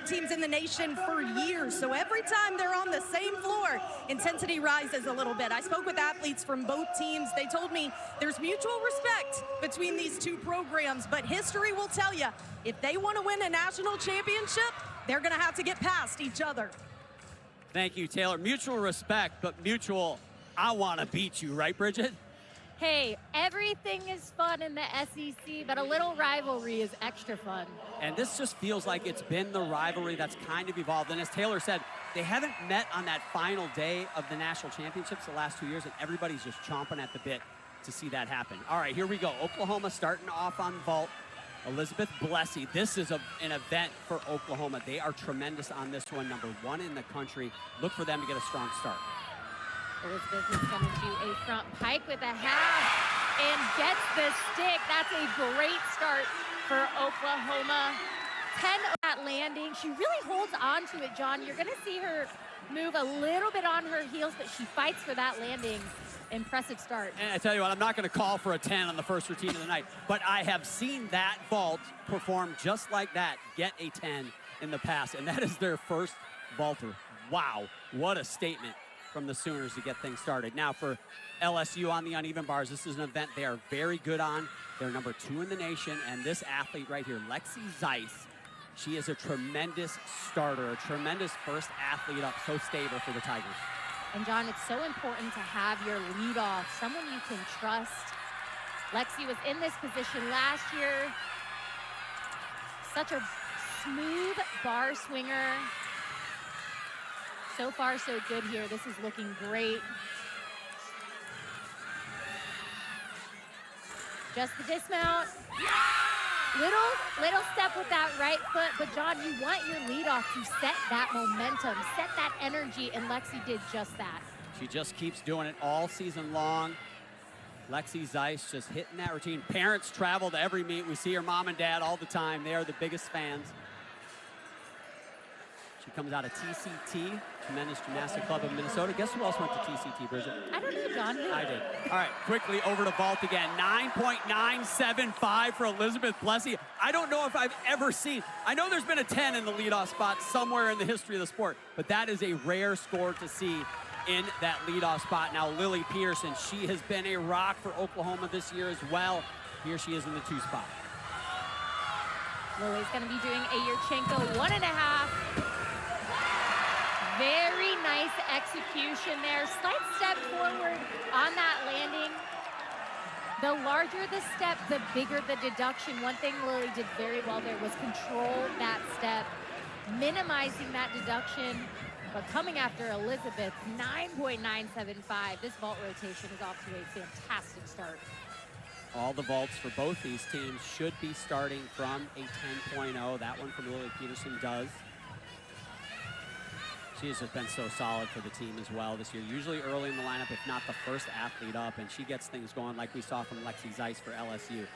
top teams in the nation for years. So every time they're on the same floor, intensity rises a little bit. I spoke with athletes from both teams. They told me there's mutual respect between these two programs, but history will tell you, if they want to win a national championship, they're going to have to get past each other. Thank you, Taylor. Mutual respect, but mutual, I want to beat you, right, Bridget? Hey, everything is fun in the SEC, but a little rivalry is extra fun. And this just feels like it's been the rivalry that's kind of evolved. And as Taylor said, they haven't met on that final day of the national championships the last 2 years, and everybody's just chomping at the bit to see that happen. All right, here we go. Oklahoma starting off on vault. Elizabeth Blessy. This is an event for Oklahoma. They are tremendous on this one, #1 in the country. Look for them to get a strong start. Elizabeth is going to do a front pike with a half and gets the stick. That's a great start for Oklahoma. 10 on that landing. She really holds on to it, John. You're going to see her move a little bit on her heels, but she fights for that landing. Impressive start. And I tell you what, I'm not going to call for a 10 on the first routine of the night, but I have seen that vault perform just like that, get a 10 in the past, and that is their first vaulter. Wow, what a statement from the Sooners to get things started. Now for LSU on the uneven bars, this is an event they are very good on. They're #2 in the nation, and this athlete right here, Lexi Zeiss, she is a tremendous starter, a tremendous first athlete up, so stable for the Tigers. And John, it's so important to have your leadoff, someone you can trust. Lexi was in this position last year. Such a smooth bar swinger. So far, so good here. This is looking great. Just the dismount. Little step with that right foot, but John, you want your leadoff to set that momentum, set that energy, and Lexi did just that. She just keeps doing it all season long. Lexi Zeiss just hitting that routine. Parents travel to every meet. We see her mom and dad all the time. They are the biggest fans. She comes out of TCT, Tremendous Gymnastics Club of Minnesota. Guess who else went to TCT, Bridget? I don't know, John. Who? I did. All right, quickly over to vault again. 9.975 for Elizabeth Blessy. I don't know if I've ever seen, I know there's been a 10 in the leadoff spot somewhere in the history of the sport, but that is a rare score to see in that leadoff spot. Now, Lily Peterson, she has been a rock for Oklahoma this year as well. Here she is in the 2 spot. Lily's going to be doing a Yurchenko 1.5. Very nice execution there. Slight step forward on that landing. The larger the step, the bigger the deduction. One thing Lily did very well there was control that step, minimizing that deduction, but coming after Elizabeth, 9.975. This vault rotation is off to a fantastic start. All the vaults for both these teams should be starting from a 10.0. That one from Lily Peterson does. She has just been so solid for the team as well this year. Usually early in the lineup, if not the first athlete up, and she gets things going like we saw from Lexi Zeiss for LSU.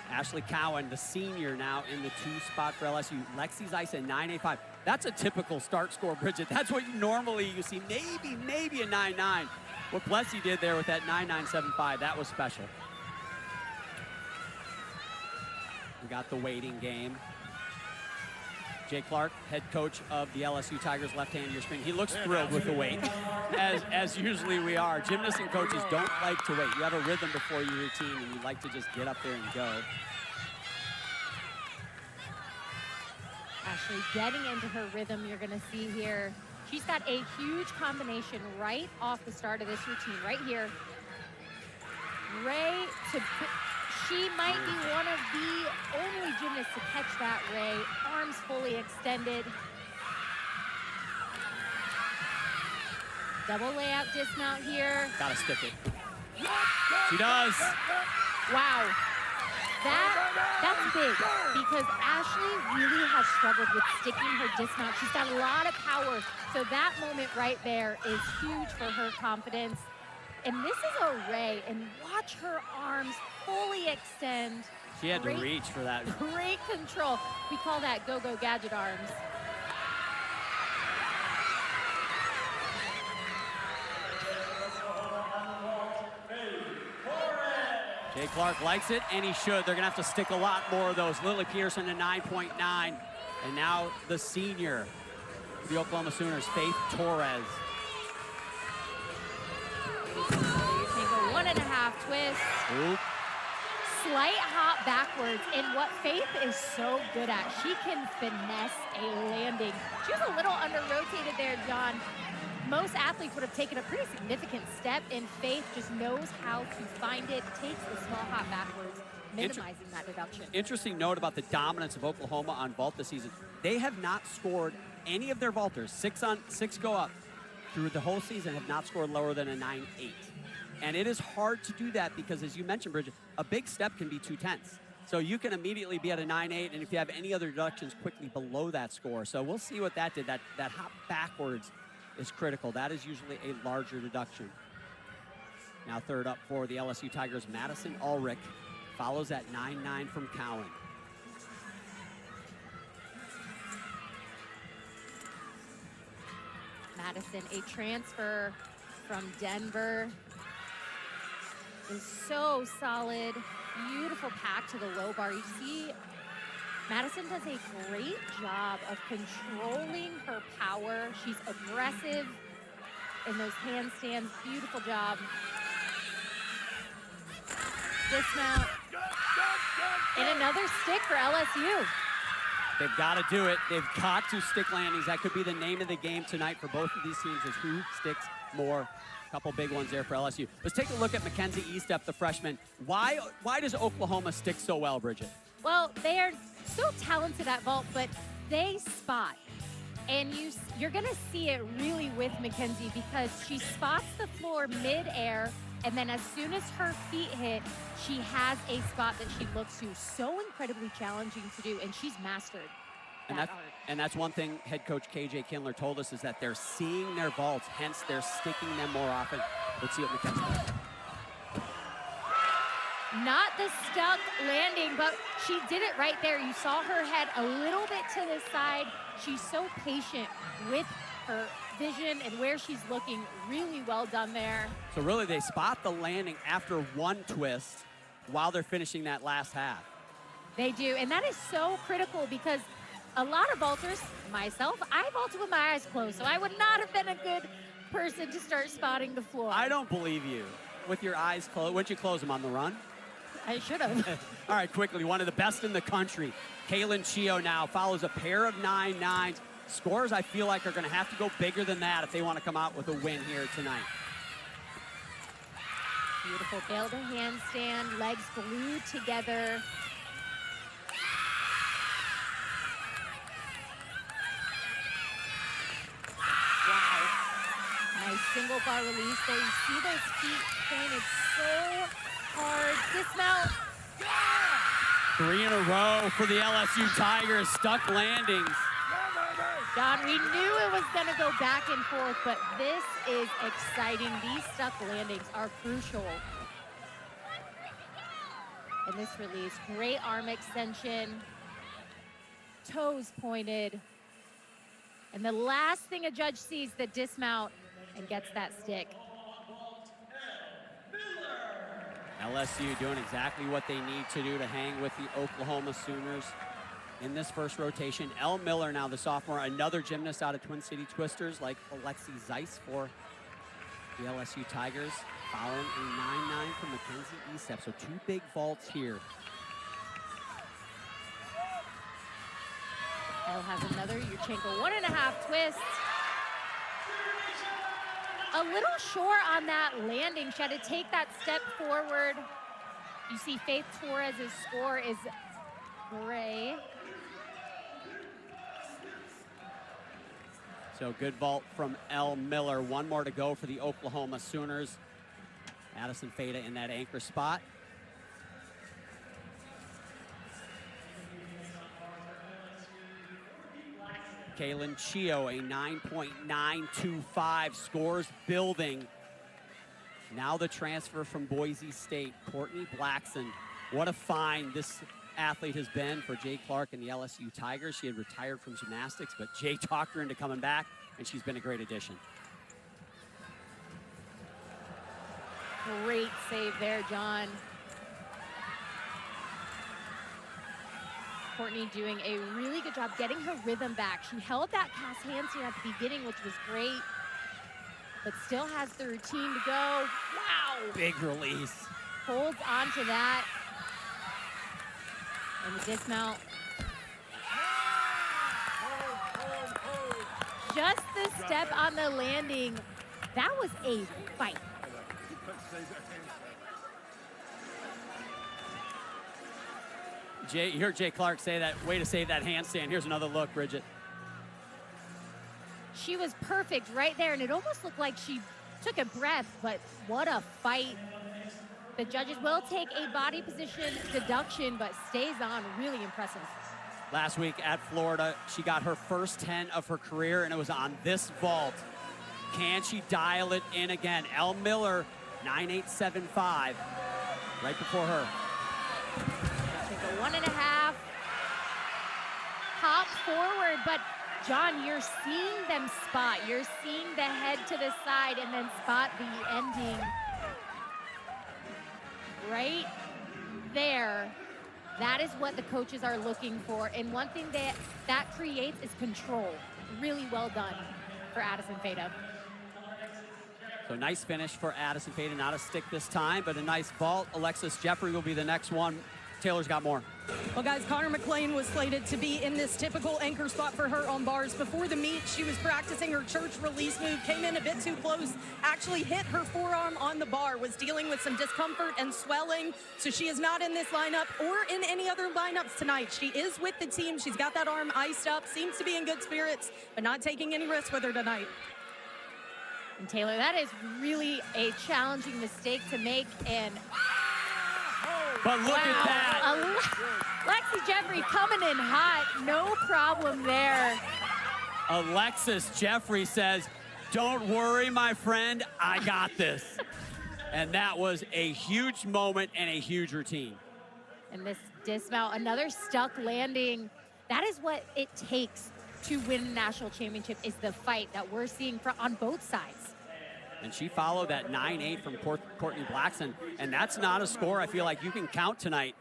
Ashley Cowan, the senior, now in the 2 spot for LSU. Lexi Zeiss at 9.85. That's a typical start score, Bridget. That's what normally you see, maybe a 9.9. What Blessy did there with that 9.975, that was special. We got the waiting game. Jay Clark, head coach of the LSU Tigers, left-hand your screen. He looks thrilled with the wait, as usually we are. Gymnasts and coaches don't like to wait. You have a rhythm before your routine, and you like to just get up there and go. Ashley getting into her rhythm, you're going to see here. She's got a huge combination right off the start of this routine, right here. Ray to... She might be one of the only gymnasts to catch that ray. Arms fully extended. Double layout dismount here. Gotta stick it. She does. Wow. That's big because Ashley really has struggled with sticking her dismount. She's got a lot of power. So that moment right there is huge for her confidence. And this is a ray, and watch her arms fully extend. She had to reach for that. Great control. We call that go-go gadget arms. Jay Clark likes it, and he should. They're going to have to stick a lot more of those. Lily Peterson to 9.9. And now the senior, the Oklahoma Sooners, Faith Torres. Take a 1.5 twist. Oop. Slight hop backwards, and what Faith is so good at, she can finesse a landing. She was a little under-rotated there, John. Most athletes would have taken a pretty significant step, and Faith just knows how to find it, takes the small hop backwards, minimizing that deduction. Interesting note about the dominance of Oklahoma on vault this season. They have not scored any of their vaulters, 6 go up through the whole season, have not scored lower than a 9.8. And it is hard to do that because, as you mentioned, Bridget, a big step can be 2/10. So you can immediately be at a 9.8, and if you have any other deductions, quickly below that score. So we'll see what that did. That hop backwards is critical. That is usually a larger deduction. Now third up for the LSU Tigers, Madison Ulrich follows at 9.9 from Cowan. Madison, a transfer from Denver, is so solid. Beautiful pack to the low bar. You see, Madison does a great job of controlling her power. She's aggressive in those handstands. Beautiful job. Dismount. And another stick for LSU. They've got to do it. They've got to stick landings. That could be the name of the game tonight for both of these teams, is who sticks more. Couple big ones there for LSU. Let's take a look at Mackenzie Estep, the freshman. Why does Oklahoma stick so well, Bridget? Well, they are so talented at vault, but they spot. And you're going to see it really with Mackenzie because she spots the floor mid-air, and then as soon as her feet hit, she has a spot that she looks to. So incredibly challenging to do, and she's mastered that art. And that's one thing head coach KJ Kindler told us, is that they're seeing their vaults, hence they're sticking them more often. Let's see what Mackenzie does. Not the stuck landing, but she did it right there. You saw her head a little bit to the side. She's so patient with her vision and where she's looking. Really well done there. So really they spot the landing after one twist while they're finishing that last half. They do, and that is so critical because a lot of vaulters, myself, I vaulted with my eyes closed, so I would not have been a good person to start spotting the floor. I don't believe you. With your eyes closed, wouldn't you close them on the run? I should have. All right, quickly, one of the best in the country. Kaylin Chio now follows a pair of 9.9s. Scores, I feel like, are going to have to go bigger than that if they want to come out with a win here tonight. Beautiful bail to handstand, legs glued together. Wow. Nice single bar release there. You see those feet pointed so hard. Dismount. 3 in a row for the LSU Tigers. Stuck landings. John, we knew it was going to go back and forth, but this is exciting. These stuck landings are crucial. And this release, great arm extension, toes pointed. And the last thing a judge sees, the dismount, and gets that stick. LSU doing exactly what they need to do to hang with the Oklahoma Sooners in this first rotation. Elle Miller now, the sophomore, another gymnast out of Twin City Twisters, like Alexi Zeiss for the LSU Tigers, following a 9.9 from Mackenzie Estep. So 2 big vaults here. Elle has another Yurchenko 1.5 twist. A little short on that landing. She had to take that step forward. You see Faith Torres' score is gray. So good vault from Elle Miller. 1 more to go for the Oklahoma Sooners. Madison Fada in that anchor spot. Kaylin Chio, a 9.925, scores building. Now the transfer from Boise State, Courtney Blackson. What a find this athlete has been for Jay Clark and the LSU Tigers. She had retired from gymnastics, but Jay talked her into coming back, and she's been a great addition. Great save there, John. Courtney doing a really good job getting her rhythm back. She held that cast handstand at the beginning, which was great, but still has the routine to go. Wow. Big release. Holds on to that. And the dismount. Just the step on the landing. That was a fight. You heard Jay Clark say that, way to save that handstand. Here's another look, Bridget. She was perfect right there, and it almost looked like she took a breath, but what a fight. The judges will take a body position deduction, but stays on. Really impressive. Last week at Florida, she got her first 10 of her career, and it was on this vault. Can she dial it in again? Elle Miller, 9.875, right before her. Take a 1.5. Hop forward, but John, you're seeing them spot. You're seeing the head to the side and then spot the ending right there. That is what the coaches are looking for. And one thing that creates is control. Really well done for Addison Feda. So nice finish for Addison Feda. Not a stick this time, but a nice vault. Alexis Jeffrey will be the next one. Taylor's got more. Well, guys, Connor McLean was slated to be in this typical anchor spot for her on bars. Before the meet, she was practicing her church release move, came in a bit too close, actually hit her forearm on the bar, was dealing with some discomfort and swelling. So she is not in this lineup or in any other lineups tonight. She is with the team. She's got that arm iced up, seems to be in good spirits, but not taking any risks with her tonight. And Taylor, that is really a challenging mistake to make, and but look at that. Lexi Jeffrey coming in hot, no problem there. Alexis Jeffrey says, don't worry, my friend, I got this. And that was a huge moment and a huge routine. And this dismount, another stuck landing. That is what it takes to win a national championship, is the fight that we're seeing on both sides. And she followed that 9.8 from Courtney Blackson. And that's not a score I feel like you can count tonight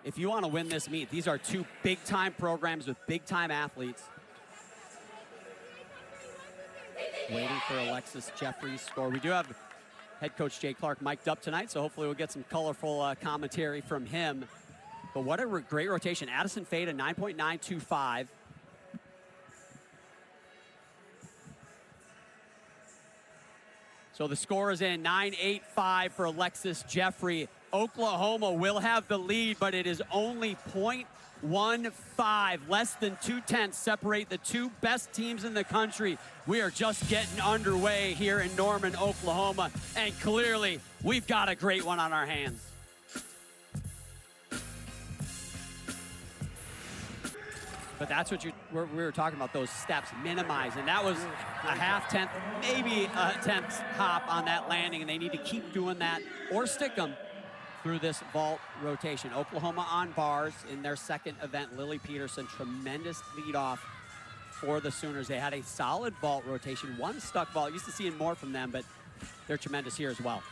if you want to win this meet. These are two big-time programs with big-time athletes. Waiting for Alexis Jeffrey's score. We do have head coach Jay Clark mic'd up tonight, so hopefully we'll get some colorful commentary from him. But what a great rotation. Addison Feda, 9.925. So the score is in, 9.85 for Alexis Jeffrey. Oklahoma will have the lead, but it is only 0.15, less than 0.2 separate the two best teams in the country. We are just getting underway here in Norman, Oklahoma, and clearly we've got a great one on our hands. But that's what we were talking about, those steps, minimize. And that was a half-tenth, maybe a tenth hop on that landing, and they need to keep doing that or stick them through this vault rotation. Oklahoma on bars in their second event. Lily Peterson, tremendous lead off for the Sooners. They had a solid vault rotation, one stuck vault. Used to seeing more from them, but they're tremendous here as well.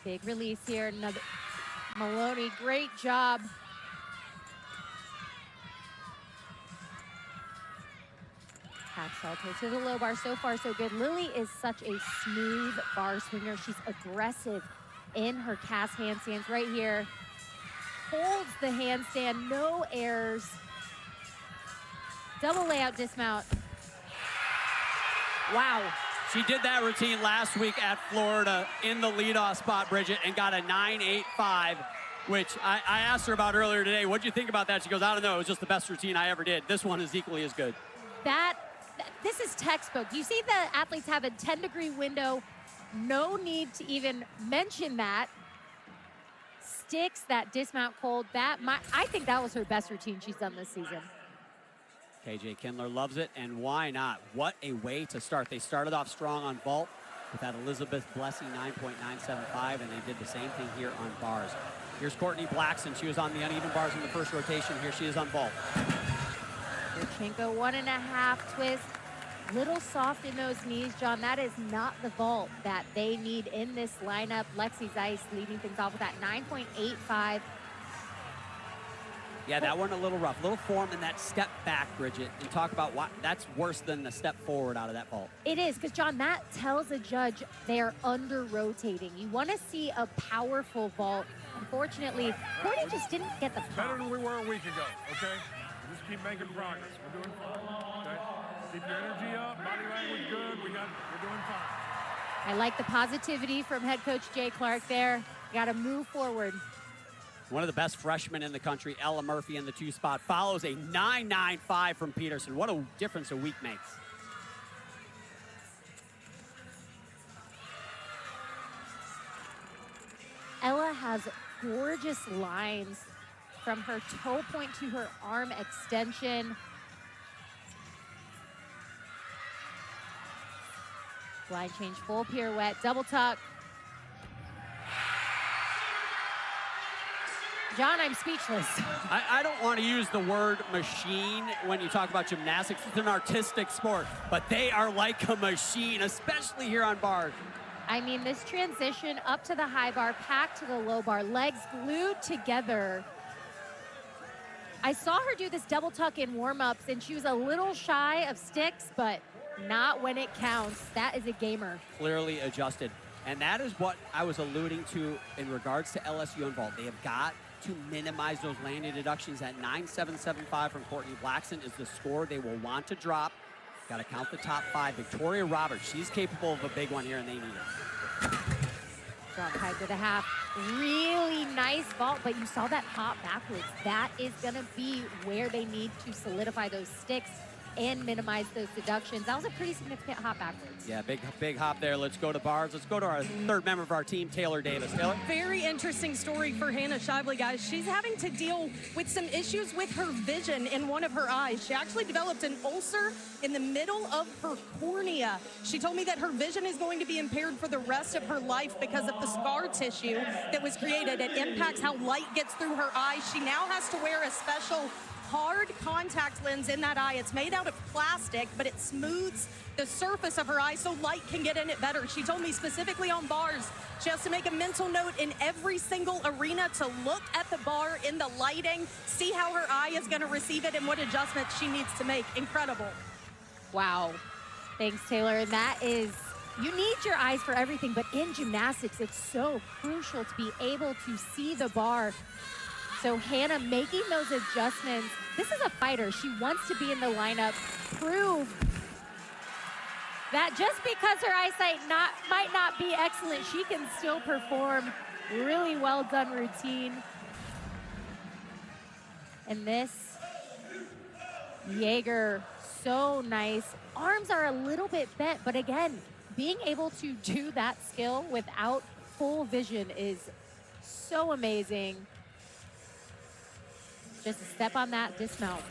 Big release here. Another Maloney, great job. Hack salto to the low bar. So far, so good. Lily is such a smooth bar swinger. She's aggressive in her cast handstands right here. Holds the handstand, no errors. Double layout dismount. Wow. She did that routine last week at Florida in the leadoff spot, Bridget, and got a 9.85, which I asked her about earlier today. What'd you think about that? She goes, I don't know. It was just the best routine I ever did. This one is equally as good. This is textbook. You see the athletes have a 10-degree window. No need to even mention that. Sticks that dismount cold. I think that was her best routine she's done this season. KJ Kindler loves it, and why not? What a way to start. They started off strong on vault with that Elizabeth Blessing 9.975, and they did the same thing here on bars. Here's Courtney Blackson. She was on the uneven bars in the first rotation. Here she is on vault. Yurchenko, 1.5 twist. Little soft in those knees, John. That is not the vault that they need in this lineup. Lexi Zeiss leading things off with that 9.85. Yeah, that one a little rough. A little form in that step back, Bridget. And talk about what that's worse than the step forward out of that vault. It is, because John, that tells a judge they're under-rotating. You want to see a powerful vault. Unfortunately, Courtney just didn't get the Better pop. than we were a week ago, okay? Just keep making progress. We're doing fine, okay? Keep your energy up, body language good. We're doing fine. I like the positivity from head coach Jay Clark there. You got to move forward. One of the best freshmen in the country, Ella Murphy in the 2 spot, follows a 9.95 from Peterson. What a difference a week makes. Ella has gorgeous lines from her toe point to her arm extension. Blind change, full pirouette, double tuck. John, I'm speechless. I don't want to use the word machine when you talk about gymnastics. It's an artistic sport, but they are like a machine, especially here on bars. I mean, this transition up to the high bar, packed to the low bar, legs glued together. I saw her do this double tuck in warm-ups, and she was a little shy of sticks, but not when it counts. That is a gamer. Clearly adjusted. And that is what I was alluding to in regards to LSU and vault. They have got to minimize those landing deductions. At 9.775 from Courtney Blackson is the score they will want to drop. Got to count the top 5. Victoria Roberts, she's capable of a big one here, and they need it. Drop high to the half. Really nice vault, but you saw that hop backwards. That is going to be where they need to solidify those sticks and minimize those deductions. That was a pretty significant hop backwards. Yeah, big hop there. Let's go to bars. Let's go to our third member of our team, Taylor Davis. Taylor? Very interesting story for Hannah Shively, guys. She's having to deal with some issues with her vision in one of her eyes. She actually developed an ulcer in the middle of her cornea. She told me that her vision is going to be impaired for the rest of her life because of the scar tissue that was created. It impacts how light gets through her eyes. She now has to wear a special hard contact lens in that eye. It's made out of plastic, but it smooths the surface of her eye so light can get in it better. She told me specifically on bars, she has to make a mental note in every single arena to look at the bar in the lighting, see how her eye is going to receive it and what adjustments she needs to make. Incredible. Wow. Thanks, Taylor. And that is, you need your eyes for everything, but in gymnastics, it's so crucial to be able to see the bar. So Hannah making those adjustments. This is a fighter. She wants to be in the lineup, prove that just because her eyesight might not be excellent, she can still perform. Really well done routine. And this, Jaeger, so nice. Arms are a little bit bent, but again, being able to do that skill without full vision is so amazing. Just a step on that dismount.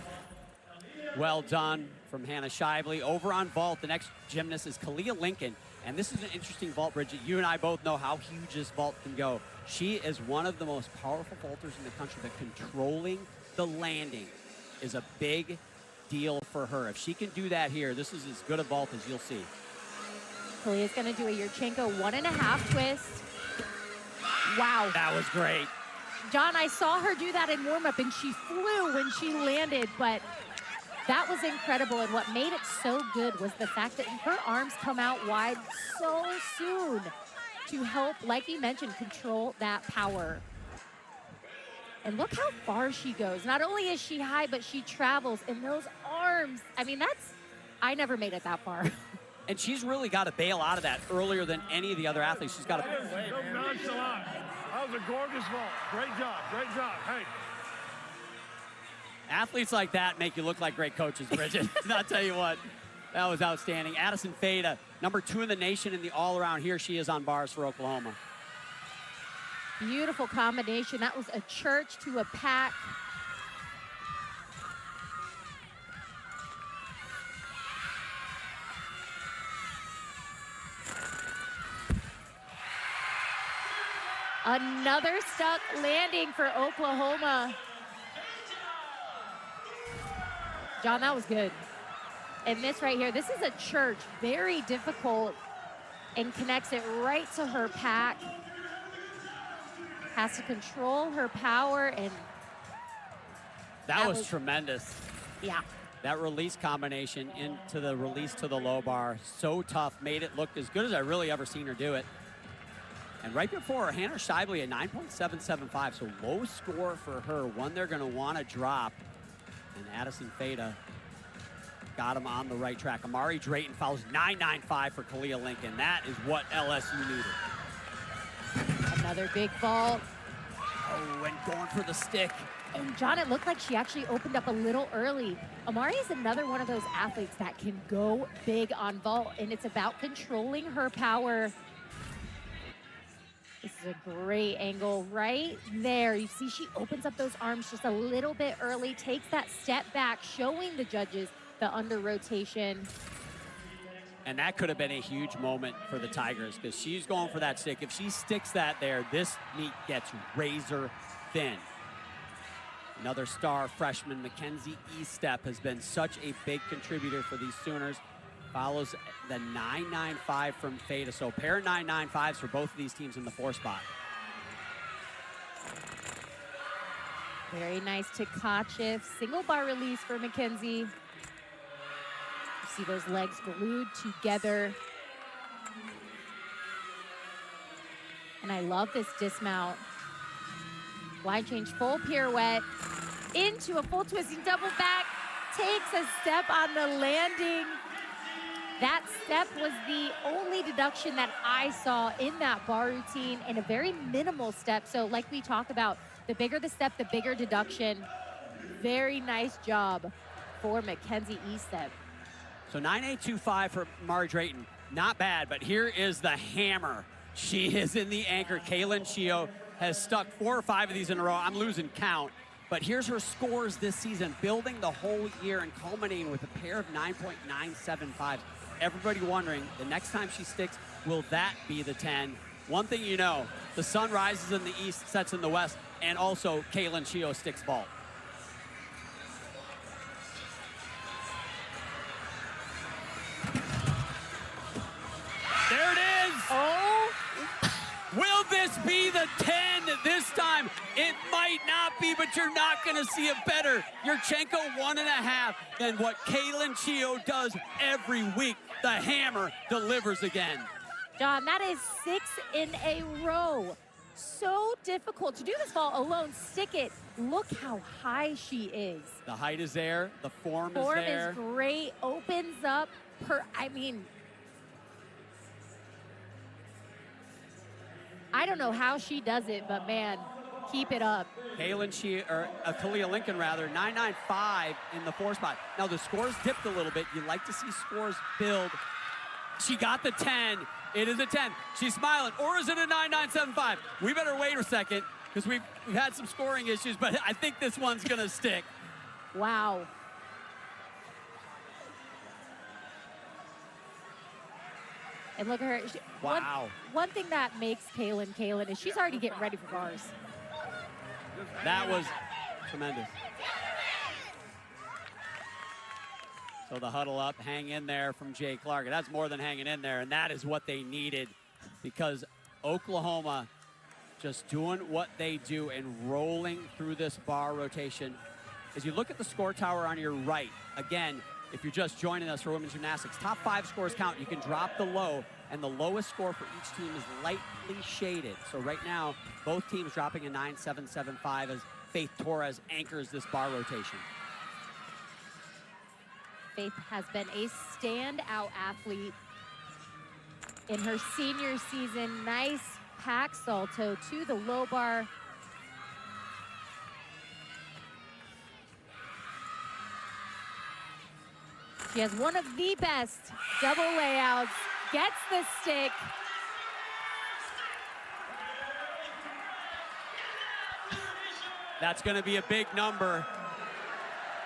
Well done from Hannah Shively. Over on vault, the next gymnast is Kalia Lincoln. And this is an interesting vault, Bridget. You and I both know how huge this vault can go. She is one of the most powerful vaulters in the country, but controlling the landing is a big deal for her. If she can do that here, this is as good a vault as you'll see. Kalia's gonna do a Yurchenko 1.5 twist. Wow. That was great. John, I saw her do that in warm-up, and she flew when she landed, but that was incredible. And what made it so good was the fact that her arms come out wide so soon to help, like you mentioned, control that power. And look how far she goes. Not only is she high, but she travels. And those arms, I mean, I never made it that far. And she's really got to bail out of that earlier than any of the other athletes. She's got to Go nonchalant. That was a gorgeous vault. Great job, great job. Hey. Athletes like that make you look like great coaches, Bridget. I'll tell you what, that was outstanding. Addison Fada, number 2 in the nation in the all-around. Here she is on bars for Oklahoma. Beautiful combination. That was a church to a pack. Another stuck landing for Oklahoma. John, that was good. And this right here, this is a church, very difficult, and connects it right to her pack. Has to control her power, and That was tremendous. Yeah. That release combination into the release to the low bar, so tough, made it look as good as I really ever seen her do it. And right before, Hannah Shively at 9.775, so low score for her, one they're gonna wanna drop. And Addison Feta got him on the right track. Amari Drayton follows 9.95 for Kalia Lincoln. That is what LSU needed. Another big vault. Oh, and going for the stick. And John, it looked like she actually opened up a little early. Amari is another one of those athletes that can go big on vault, and it's about controlling her power. This is a great angle right there. You see she opens up those arms just a little bit early, takes that step back, showing the judges the under rotation. And that could have been a huge moment for the Tigers because she's going for that stick. If she sticks that there, this meet gets razor thin. Another star freshman, Mackenzie Estep, has been such a big contributor for these Sooners. Follows the 9.95 from Feta. So pair of 9.95s for both of these teams in the 4 spot. Very nice Tkachev. Single bar release for Mackenzie. You see those legs glued together. And I love this dismount. Line change, full pirouette, into a full twisting double back, takes a step on the landing. That step was the only deduction that I saw in that bar routine, and a very minimal step. So like we talk about, the bigger the step, the bigger deduction. Very nice job for Mackenzie Estep. So 9.825 for Amari Drayton. Not bad, but here is the hammer. She is in the anchor. Kaylin Chio has stuck 4 or 5 of these in a row. I'm losing count. But here's her scores this season, building the whole year and culminating with a pair of 9.975. Everybody wondering, the next time she sticks, will that be the 10? One thing you know, the sun rises in the east, sets in the west, and also Kaylin Chio sticks vault. There it is! Oh! Will this be the 10 this time? It might not be, but you're not gonna see it better. Yurchenko 1.5 than what Kaylin Chio does every week. The hammer delivers again. John, that is 6 in a row. So difficult to do this vault alone. Stick it. Look how high she is. The height is there. The form is there. Form is great. Opens up I don't know how she does it, but man, keep it up. Kalia Lincoln rather, 9.95 in the 4 spot. Now the scores dipped a little bit. You like to see scores build. She got the 10. It is a 10. She's smiling. Or is it a 9.975? We better wait a second because we've had some scoring issues, but I think this one's gonna stick. Wow. And look at her. Wow. One thing that makes Kaylin is she's already getting ready for bars. That was tremendous. So the huddle up, hang in there from Jay Clark. And that's more than hanging in there, and that is what they needed because Oklahoma just doing what they do and rolling through this bar rotation. As you look at the score tower on your right, again, if you're just joining us for women's gymnastics, top 5 scores count. You can drop the low, and the lowest score for each team is lightly shaded. So right now, both teams dropping a 9.775 as Faith Torres anchors this bar rotation. Faith has been a standout athlete in her senior season. Nice pack salto to the low bar. She has one of the best double layouts, gets the stick. That's gonna be a big number.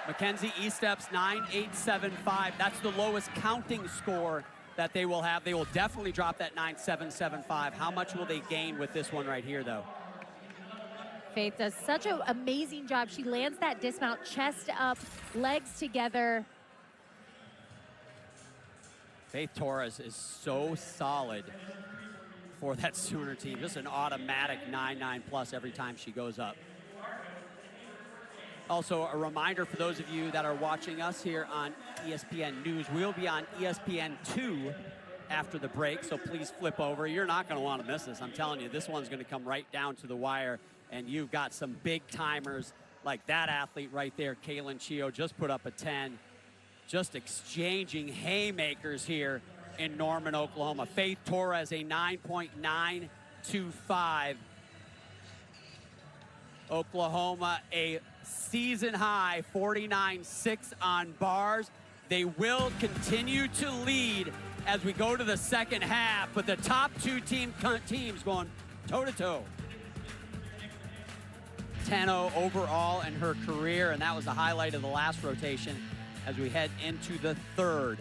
Mackenzie Estep's 9.875. That's the lowest counting score that they will have. They will definitely drop that 9.775. How much will they gain with this one right here, though? Faith does such an amazing job. She lands that dismount, chest up, legs together. Faith Torres is so solid for that Sooner team. Just an automatic 9.9 plus every time she goes up. Also, a reminder for those of you that are watching us here on ESPN News, we'll be on ESPN2 after the break, so please flip over. You're not going to want to miss this. I'm telling you, this one's going to come right down to the wire, and you've got some big timers like that athlete right there. Kaylin Chio just put up a 10, just exchanging haymakers here in Norman, Oklahoma. Faith Torres, a 9.925. Oklahoma, a season high 49.6 on bars. They will continue to lead as we go to the second half, but the top two teams going toe-to-toe. 10-0 overall in her career, and that was the highlight of the last rotation as we head into the third.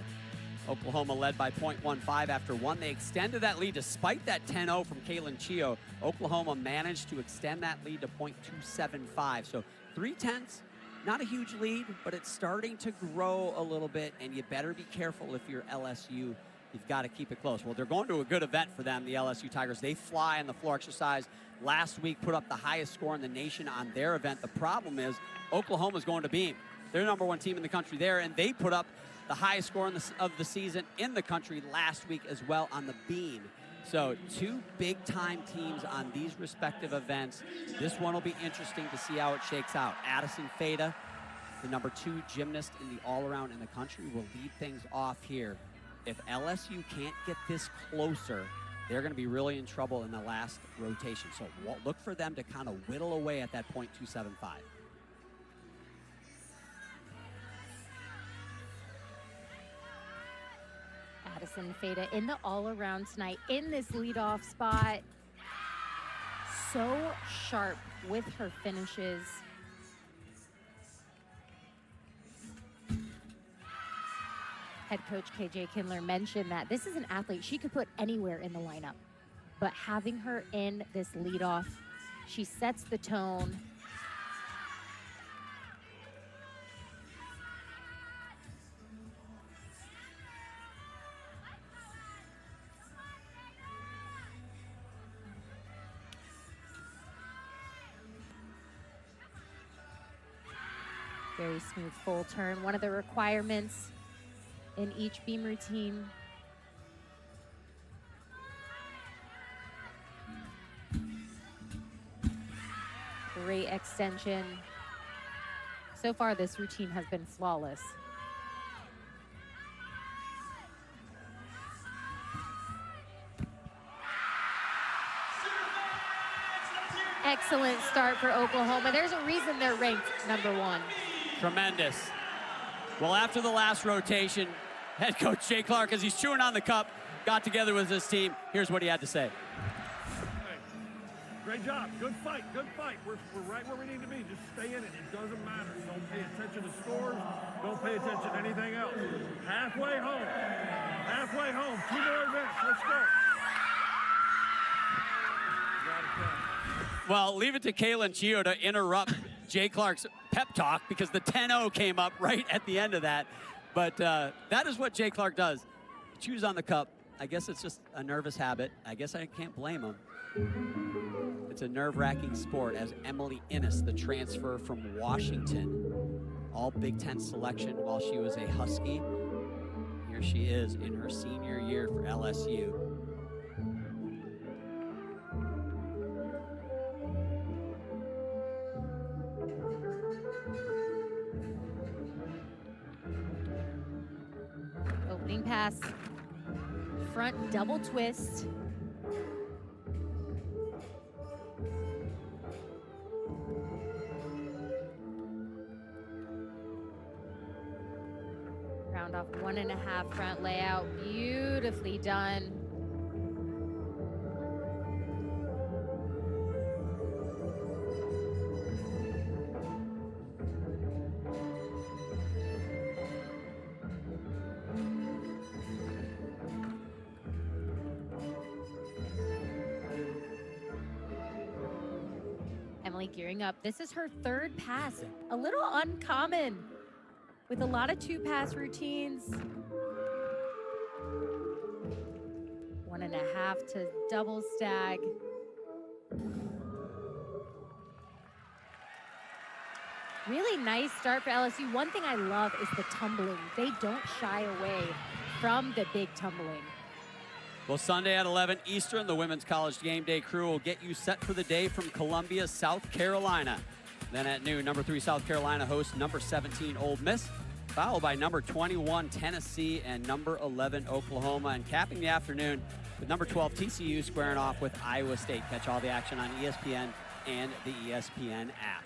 Oklahoma led by 0.15 after one. They extended that lead despite that 10-0 from Kaylin Chio. Oklahoma managed to extend that lead to 0.275. So 3/10, not a huge lead, but it's starting to grow a little bit, and you better be careful if you're LSU. You've got to keep it close. Well, they're going to a good event for them, the LSU Tigers. They fly in the floor exercise. Last week put up the highest score in the nation on their event. The problem is Oklahoma's going to Beam. They're number one team in the country there, and they put up the highest score of the season in the country last week as well on the Beam. So two big-time teams on these respective events. This one will be interesting to see how it shakes out. Addison Feda, the number 2 gymnast in the all-around in the country, will lead things off here. If LSU can't get this closer, they're going to be really in trouble in the last rotation. So look for them to kind of whittle away at that 0.275. Addison Feda in the all-around tonight in this leadoff spot. So sharp with her finishes. Head coach KJ Kindler mentioned that this is an athlete she could put anywhere in the lineup, but having her in this leadoff, she sets the tone. Very smooth full turn, one of the requirements in each beam routine. Great extension. So far, this routine has been flawless. Excellent start for Oklahoma. There's a reason they're ranked #1. Tremendous. Well, after the last rotation, head coach Jay Clark, as he's chewing on the cup, got together with his team. Here's what he had to say. Hey, great job. Good fight. Good fight. We're right where we need to be. Just stay in it. It doesn't matter. Don't pay attention to scores. Don't pay attention to anything else. Halfway home. Halfway home. 2 more events. Let's go. Well, leave it to Kaylin Chio to interrupt Jay Clark's pep talk because the 10-0 came up right at the end of that. But that is what Jay Clark does. Chews on the cup. I guess it's just a nervous habit. I guess I can't blame him. It's a nerve-wracking sport, as Emily Innes, the transfer from Washington, all Big Ten selection while she was a Husky. Here she is in her senior year for LSU. Opening pass, front double twist. Round off 1.5 front layout, beautifully done. Emily gearing up. This is her 3rd pass, a little uncommon with a lot of 2-pass routines. 1.5 to double stag. Really nice start for LSU. One thing I love is the tumbling. They don't shy away from the big tumbling. Well, Sunday at 11 Eastern, the Women's College Game Day crew will get you set for the day from Columbia, South Carolina. Then at noon, number 3 South Carolina hosts number 17 Ole Miss, followed by number 21 Tennessee and number 11 Oklahoma. And capping the afternoon with number 12 TCU squaring off with Iowa State. Catch all the action on ESPN and the ESPN app.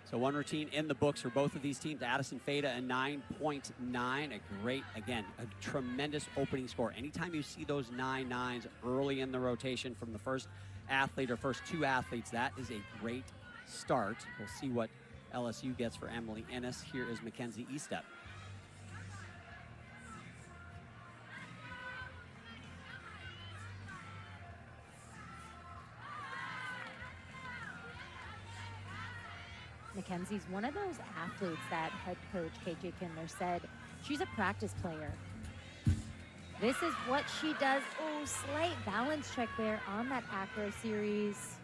So one routine in the books for both of these teams. Addison Fada a 9.9. A great, again, a tremendous opening score. Anytime you see those 9.9s early in the rotation from the first athlete or first 2 athletes, that is a great start. We'll see what LSU gets for Emily Ennis. Here is Mackenzie Estep. Mackenzie's one of those athletes that head coach KJ Kindler said she's a practice player. This is what she does. Oh, slight balance check there on that acro series.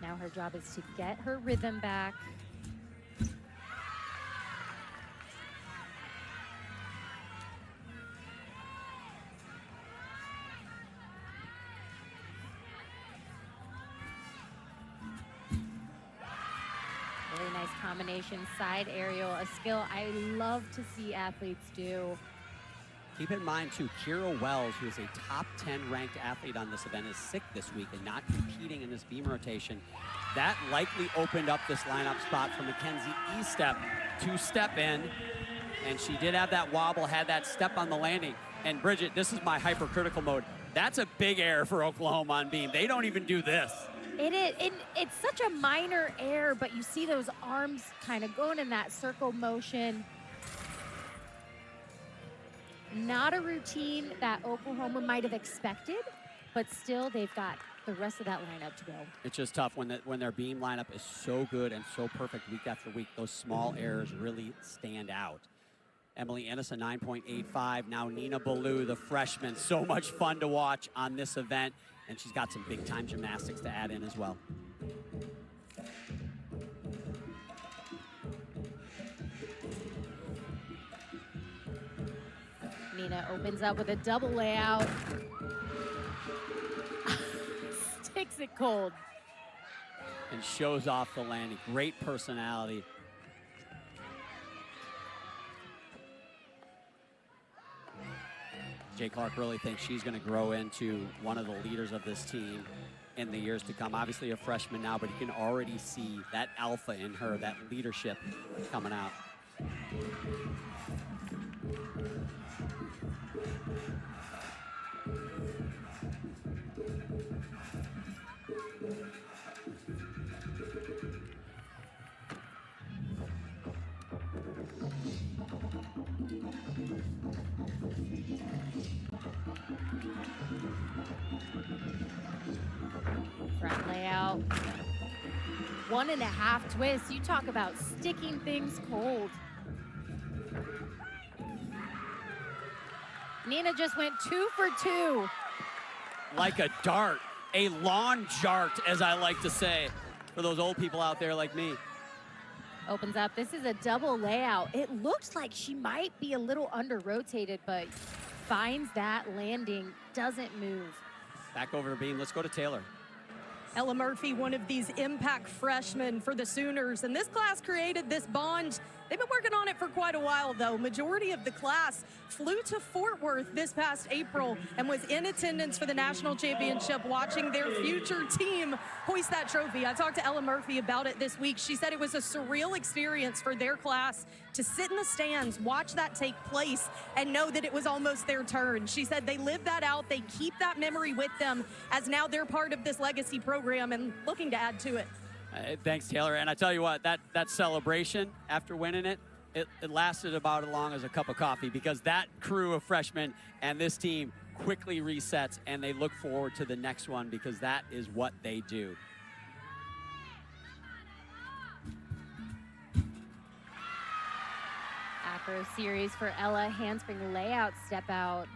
Now her job is to get her rhythm back. Really nice combination, side aerial, a skill I love to see athletes do. Keep in mind, too, Kira Wells, who is a top 10 ranked athlete on this event, is sick this week and not competing in this beam rotation. That likely opened up this lineup spot for Mackenzie Estep to step in. And she did have that wobble, had that step on the landing. And Bridget, this is my hypercritical mode. That's a big error for Oklahoma on beam. They don't even do this. It is. It's such a minor error, but you see those arms kind of going in that circle motion. Not a routine that Oklahoma might have expected, but still they've got the rest of that lineup to go. It's just tough when their beam lineup is so good and so perfect week after week. Those small errors really stand out. Emily Ennis, a 9.85. Now Nina Ballou, the freshman. So much fun to watch on this event. And she's got some big-time gymnastics to add in as well. Nina opens up with a double layout. Sticks it cold. And shows off the landing. Great personality. Jay Clark really thinks she's going to grow into one of the leaders of this team in the years to come. Obviously a freshman now, but you can already see that alpha in her, that leadership coming out. Front layout. 1.5 twists. You talk about sticking things cold. Nina just went 2 for 2. Like a dart, a lawn jart, as I like to say, for those old people out there like me. Opens up. This is a double layout. It looks like she might be a little under-rotated, but finds that landing, doesn't move. Back over to beam. Let's go to Taylor. Ella Murphy, one of these impact freshmen for the Sooners, and this class created this bond. They've been working on it for quite a while, though. Majority of the class flew to Fort Worth this past April and was in attendance for the national championship, watching their future team hoist that trophy. I talked to Ella Murphy about it this week. She said it was a surreal experience for their class to sit in the stands, watch that take place, and know that it was almost their turn. She said they live that out. They keep that memory with them as now they're part of this legacy program and looking to add to it. Thanks, Taylor. And I tell you what, that celebration after winning it lasted about as long as a cup of coffee, because that crew of freshmen and this team quickly resets and they look forward to the next one, because that is what they do. Acro series for Ella, handspring layout, step out.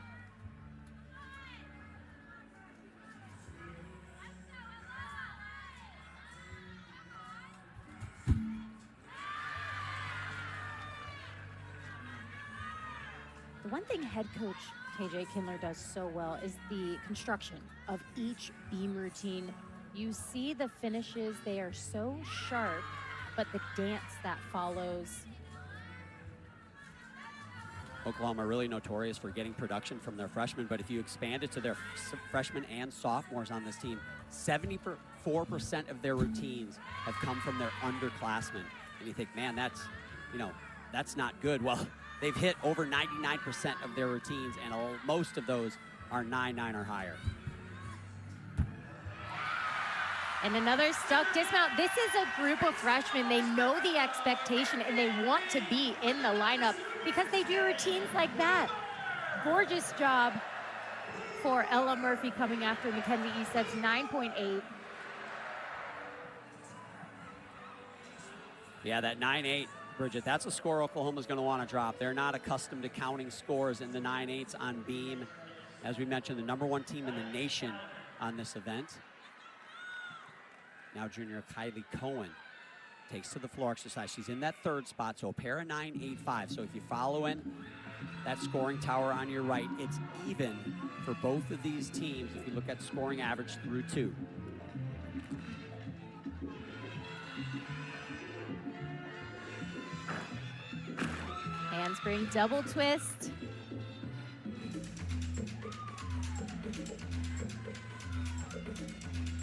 The one thing head coach KJ Kindler does so well is the construction of each beam routine. You see the finishes, they are so sharp, but the dance that follows. Oklahoma really notorious for getting production from their freshmen, but if you expand it to their freshmen and sophomores on this team, 74% of their routines have come from their underclassmen. And you think, man, that's, you know, that's not good. Well, they've hit over 99% of their routines, and most of those are 9.9 or higher. And another stuck dismount. This is a group of freshmen. They know the expectation, and they want to be in the lineup because they do routines like that. Gorgeous job for Ella Murphy coming after Mackenzie Estep's 9.8. Yeah, that 9.8, Bridget, that's a score Oklahoma's going to want to drop. They're not accustomed to counting scores in the 9.8s on beam. As we mentioned, the .1 team in the nation on this event. Now junior Kylie Cohen takes to the floor exercise. She's in that third spot, so a pair of 9.85. So if you follow in that scoring tower on your right, it's even for both of these teams if you look at scoring average through 2. Handspring double twist.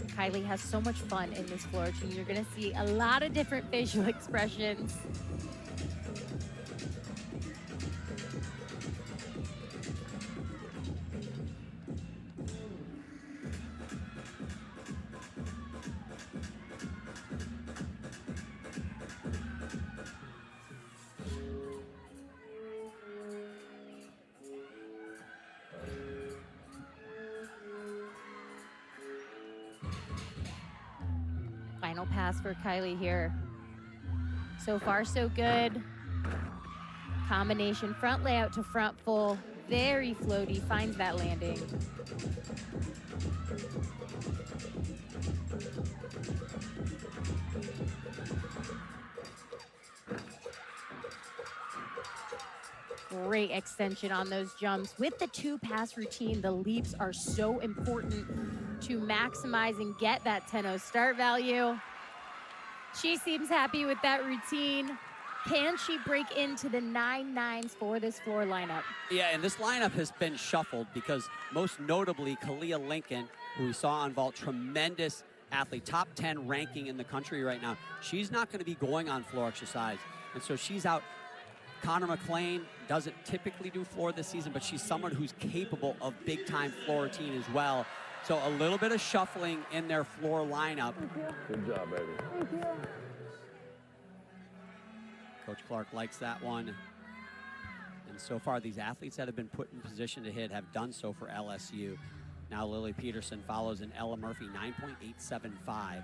Kylie has so much fun in this floor routine. You're gonna see a lot of different facial expressions. Final pass for Kylie here. So far, so good. Combination front layout to front full. Very floaty, finds that landing. Great extension on those jumps. With the 2-pass routine, the leaps are so important to maximize and get that 10-0 start value. She seems happy with that routine. Can she break into the 9.9s for this floor lineup? Yeah, and this lineup has been shuffled because most notably, Kalia Lincoln, who we saw on vault, tremendous athlete, top 10 ranking in the country right now. She's not going to be going on floor exercise, and so she's out. Connor McLean doesn't typically do floor this season, but she's someone who's capable of big-time floor routine as well. So a little bit of shuffling in their floor lineup. Good job, baby. Thank you. Coach Clark likes that one. And so far, these athletes that have been put in position to hit have done so for LSU. Now Lily Peterson follows in Ella Murphy, 9.875.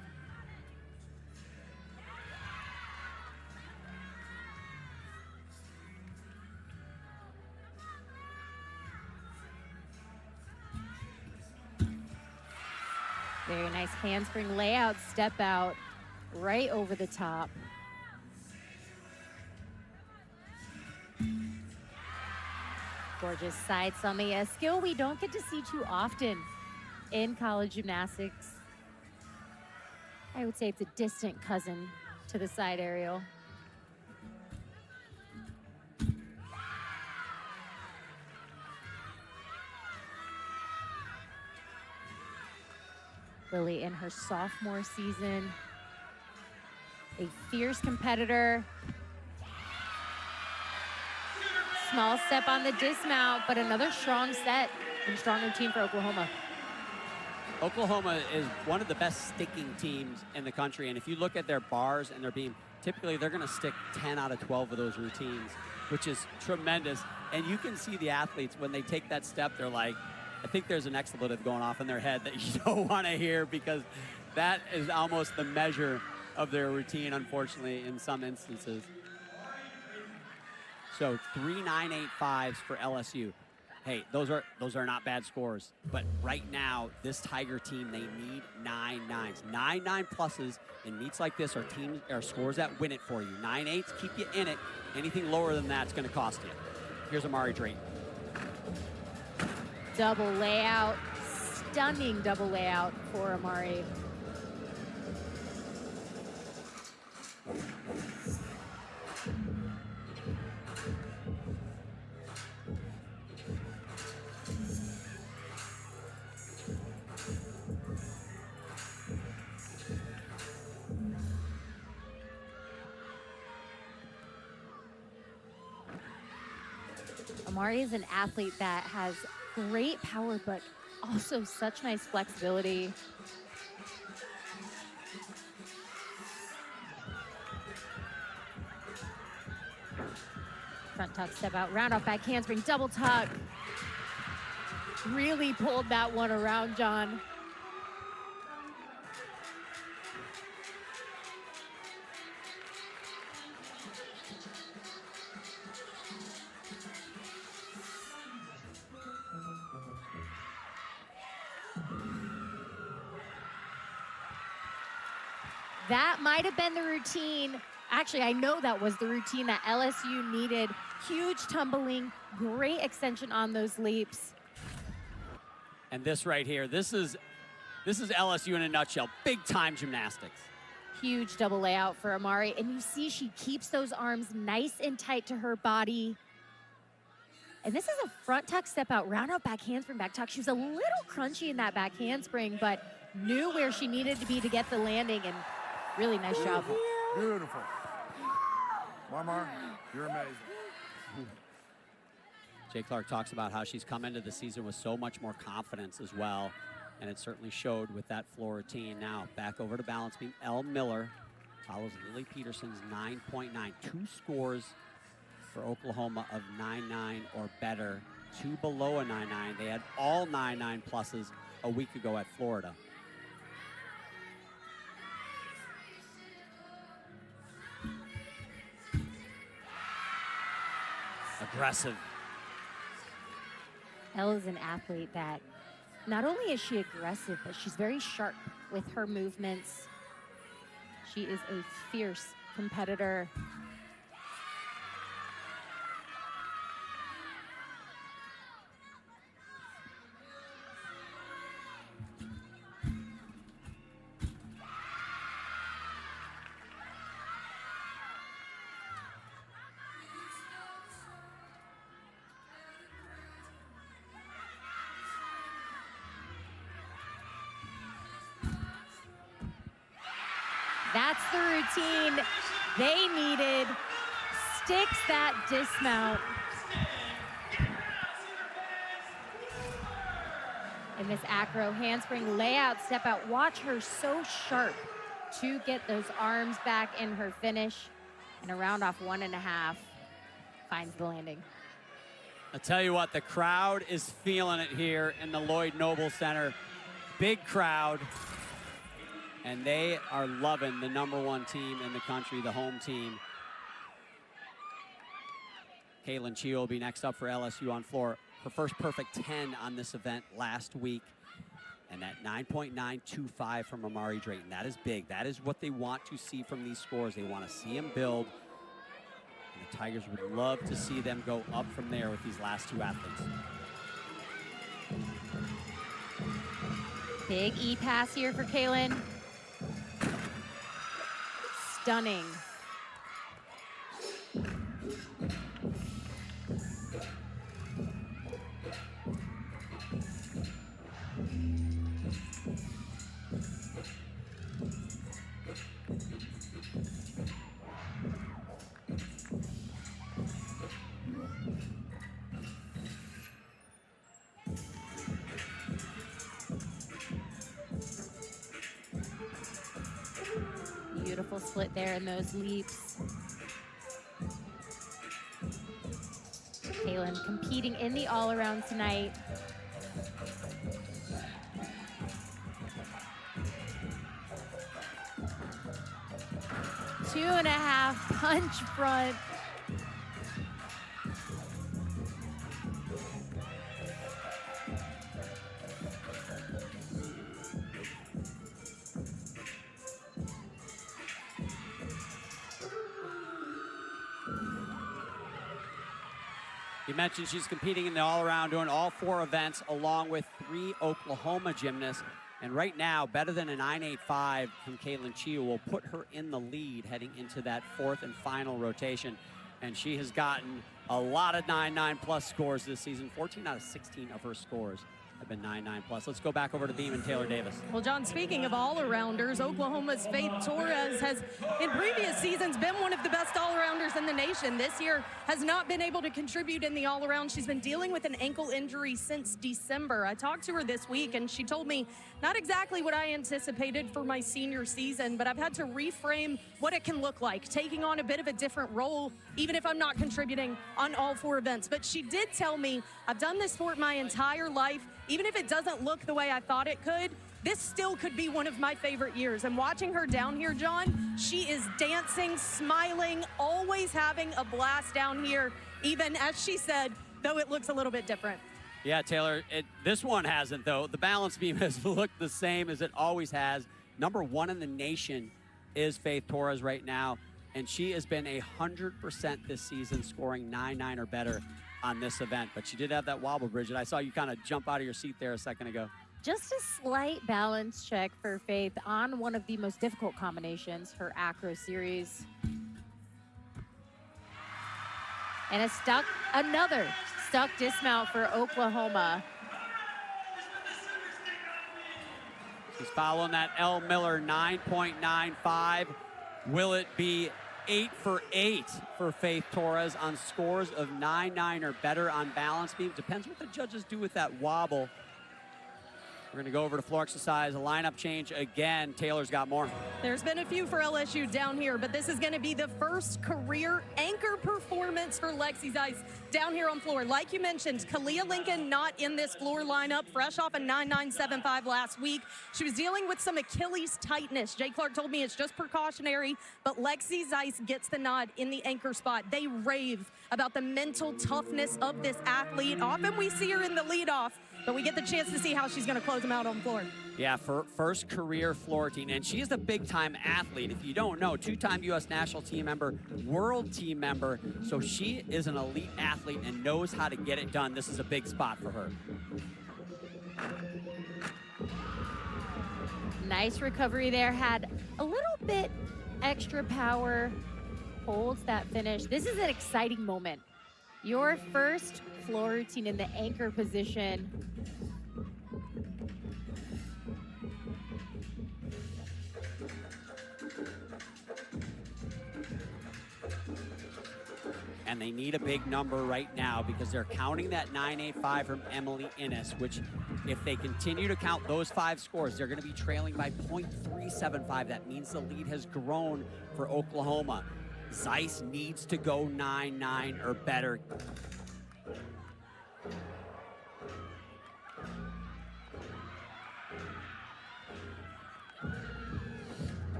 Very nice handspring layout, step out, right over the top. Gorgeous side sommelier, a skill we don't get to see too often in college gymnastics. I would say it's a distant cousin to the side aerial. Lily in her sophomore season, a fierce competitor. Small step on the dismount, but another strong set and strong routine for Oklahoma. Oklahoma is one of the best sticking teams in the country, and if you look at their bars and their beam, typically they're going to stick 10 out of 12 of those routines, which is tremendous. And you can see the athletes, when they take that step, they're like, I think there's an expletive going off in their head that you don't want to hear, because that is almost the measure of their routine, unfortunately, in some instances. So 3 9.85s for LSU. Hey, those are not bad scores, but right now, this Tiger team, they need 9.9s. 9.9 pluses in meets like this are scores that win it for you. 9.8s keep you in it. Anything lower than that's going to cost you. Here's Amari Drake. double layout. Stunning double layout for Amari. Amari is an athlete that has great power, but also such nice flexibility. Front tuck, step out, round off back handspring, double tuck. Really pulled that one around, John. That might have been the routine. Actually, I know that was the routine that LSU needed. Huge tumbling, great extension on those leaps. And this right here, this is LSU in a nutshell. Big time gymnastics. Huge double layout for Amari. And you see she keeps those arms nice and tight to her body. And this is a front tuck step out, round out back handspring, back tuck. She was a little crunchy in that back handspring, but knew where she needed to be to get the landing, and really nice job. Beautiful. Marmar, you're amazing. Jay Clark talks about how she's come into the season with so much more confidence as well, and it certainly showed with that floor routine. Now back over to balance beam. Elle Miller follows Lily Peterson's 9.9. 2 scores for Oklahoma of 9.9 or better. 2 below a 9.9. They had all 9.9 pluses a week ago at Florida. Aggressive. Elle is an athlete that not only is she aggressive, but she's very sharp with her movements. She is a fierce competitor. That's the routine they needed. Sticks that dismount. And this acro handspring layout, step out. Watch her so sharp to get those arms back in her finish. And a round off 1.5 finds the landing. I tell you what, the crowd is feeling it here in the Lloyd Noble Center. Big crowd. And they are loving the #1 team in the country, the home team. Caitlin Chio will be next up for LSU on floor. Her first perfect 10 on this event last week. And that 9.925 from Amari Drayton. That is big. That is what they want to see from these scores. They want to see them build. And the Tigers would love to see them go up from there with these last 2 athletes. Big E-pass here for Kaylin. Stunning. Beautiful split there in those leaps. Kaylin competing in the all-around tonight. Two and a half punch front. You mentioned she's competing in the all-around, doing all 4 events, along with 3 Oklahoma gymnasts. And right now, better than a 9.85 from Caitlin Chia will put her in the lead heading into that 4th and final rotation. And she has gotten a lot of 9.9 plus scores this season. 14 out of 16 of her scores have been 9.9 plus. Let's go back over to Beam and Taylor Davis. Well, John, speaking of all-arounders, Oklahoma's Faith Torres has, in previous seasons, been one of the best all-arounders in the nation. This year has not been able to contribute in the all-around. She's been dealing with an ankle injury since December. I talked to her this week, and she told me not exactly what I anticipated for my senior season, but I've had to reframe what it can look like, taking on a bit of a different role, even if I'm not contributing on all 4 events. But she did tell me, I've done this sport my entire life. Even if it doesn't look the way I thought it could, this still could be one of my favorite years. And watching her down here, John, she is dancing, smiling, always having a blast down here, even as she said, though it looks a little bit different. Yeah, Taylor, this one hasn't, though. The balance beam has looked the same as it always has. Number 1 in the nation is Faith Torres right now, and she has been 100% this season, scoring 9.9 or better on this event. But she did have that wobble, Bridget. I saw you kind of jump out of your seat there a second ago. Just a slight balance check for Faith on one of the most difficult combinations, her acro series. And another stuck dismount for Oklahoma. She's following that L. Miller 9.95. Will it be 8 for 8 for Faith Torres on scores of 9.9 or better on balance beam? Depends what the judges do with that wobble. We're going to go over to floor exercise, a lineup change again. Taylor's got more. There's been a few for LSU down here, but this is going to be the first career anchor performance for Lexi Zeiss down here on floor. Like you mentioned, Kalia Lincoln not in this floor lineup, fresh off a 9.975 last week. She was dealing with some Achilles tightness. Jay Clark told me it's just precautionary, but Lexi Zeiss gets the nod in the anchor spot. They rave about the mental toughness of this athlete. Often we see her in the leadoff, but we get the chance to see how she's going to close them out on floor. Yeah, first career floor team, and she is a big-time athlete. If you don't know, 2-time U.S. national team member, world team member, so she is an elite athlete and knows how to get it done. This is a big spot for her. Nice recovery there, had a little bit extra power, holds that finish. This is an exciting moment. Your first floor routine in the anchor position. And they need a big number right now because they're counting that 9.85 from Emily Innes, which if they continue to count those 5 scores, they're going to be trailing by 0.375. That means the lead has grown for Oklahoma. Zeiss needs to go 9.9 or better.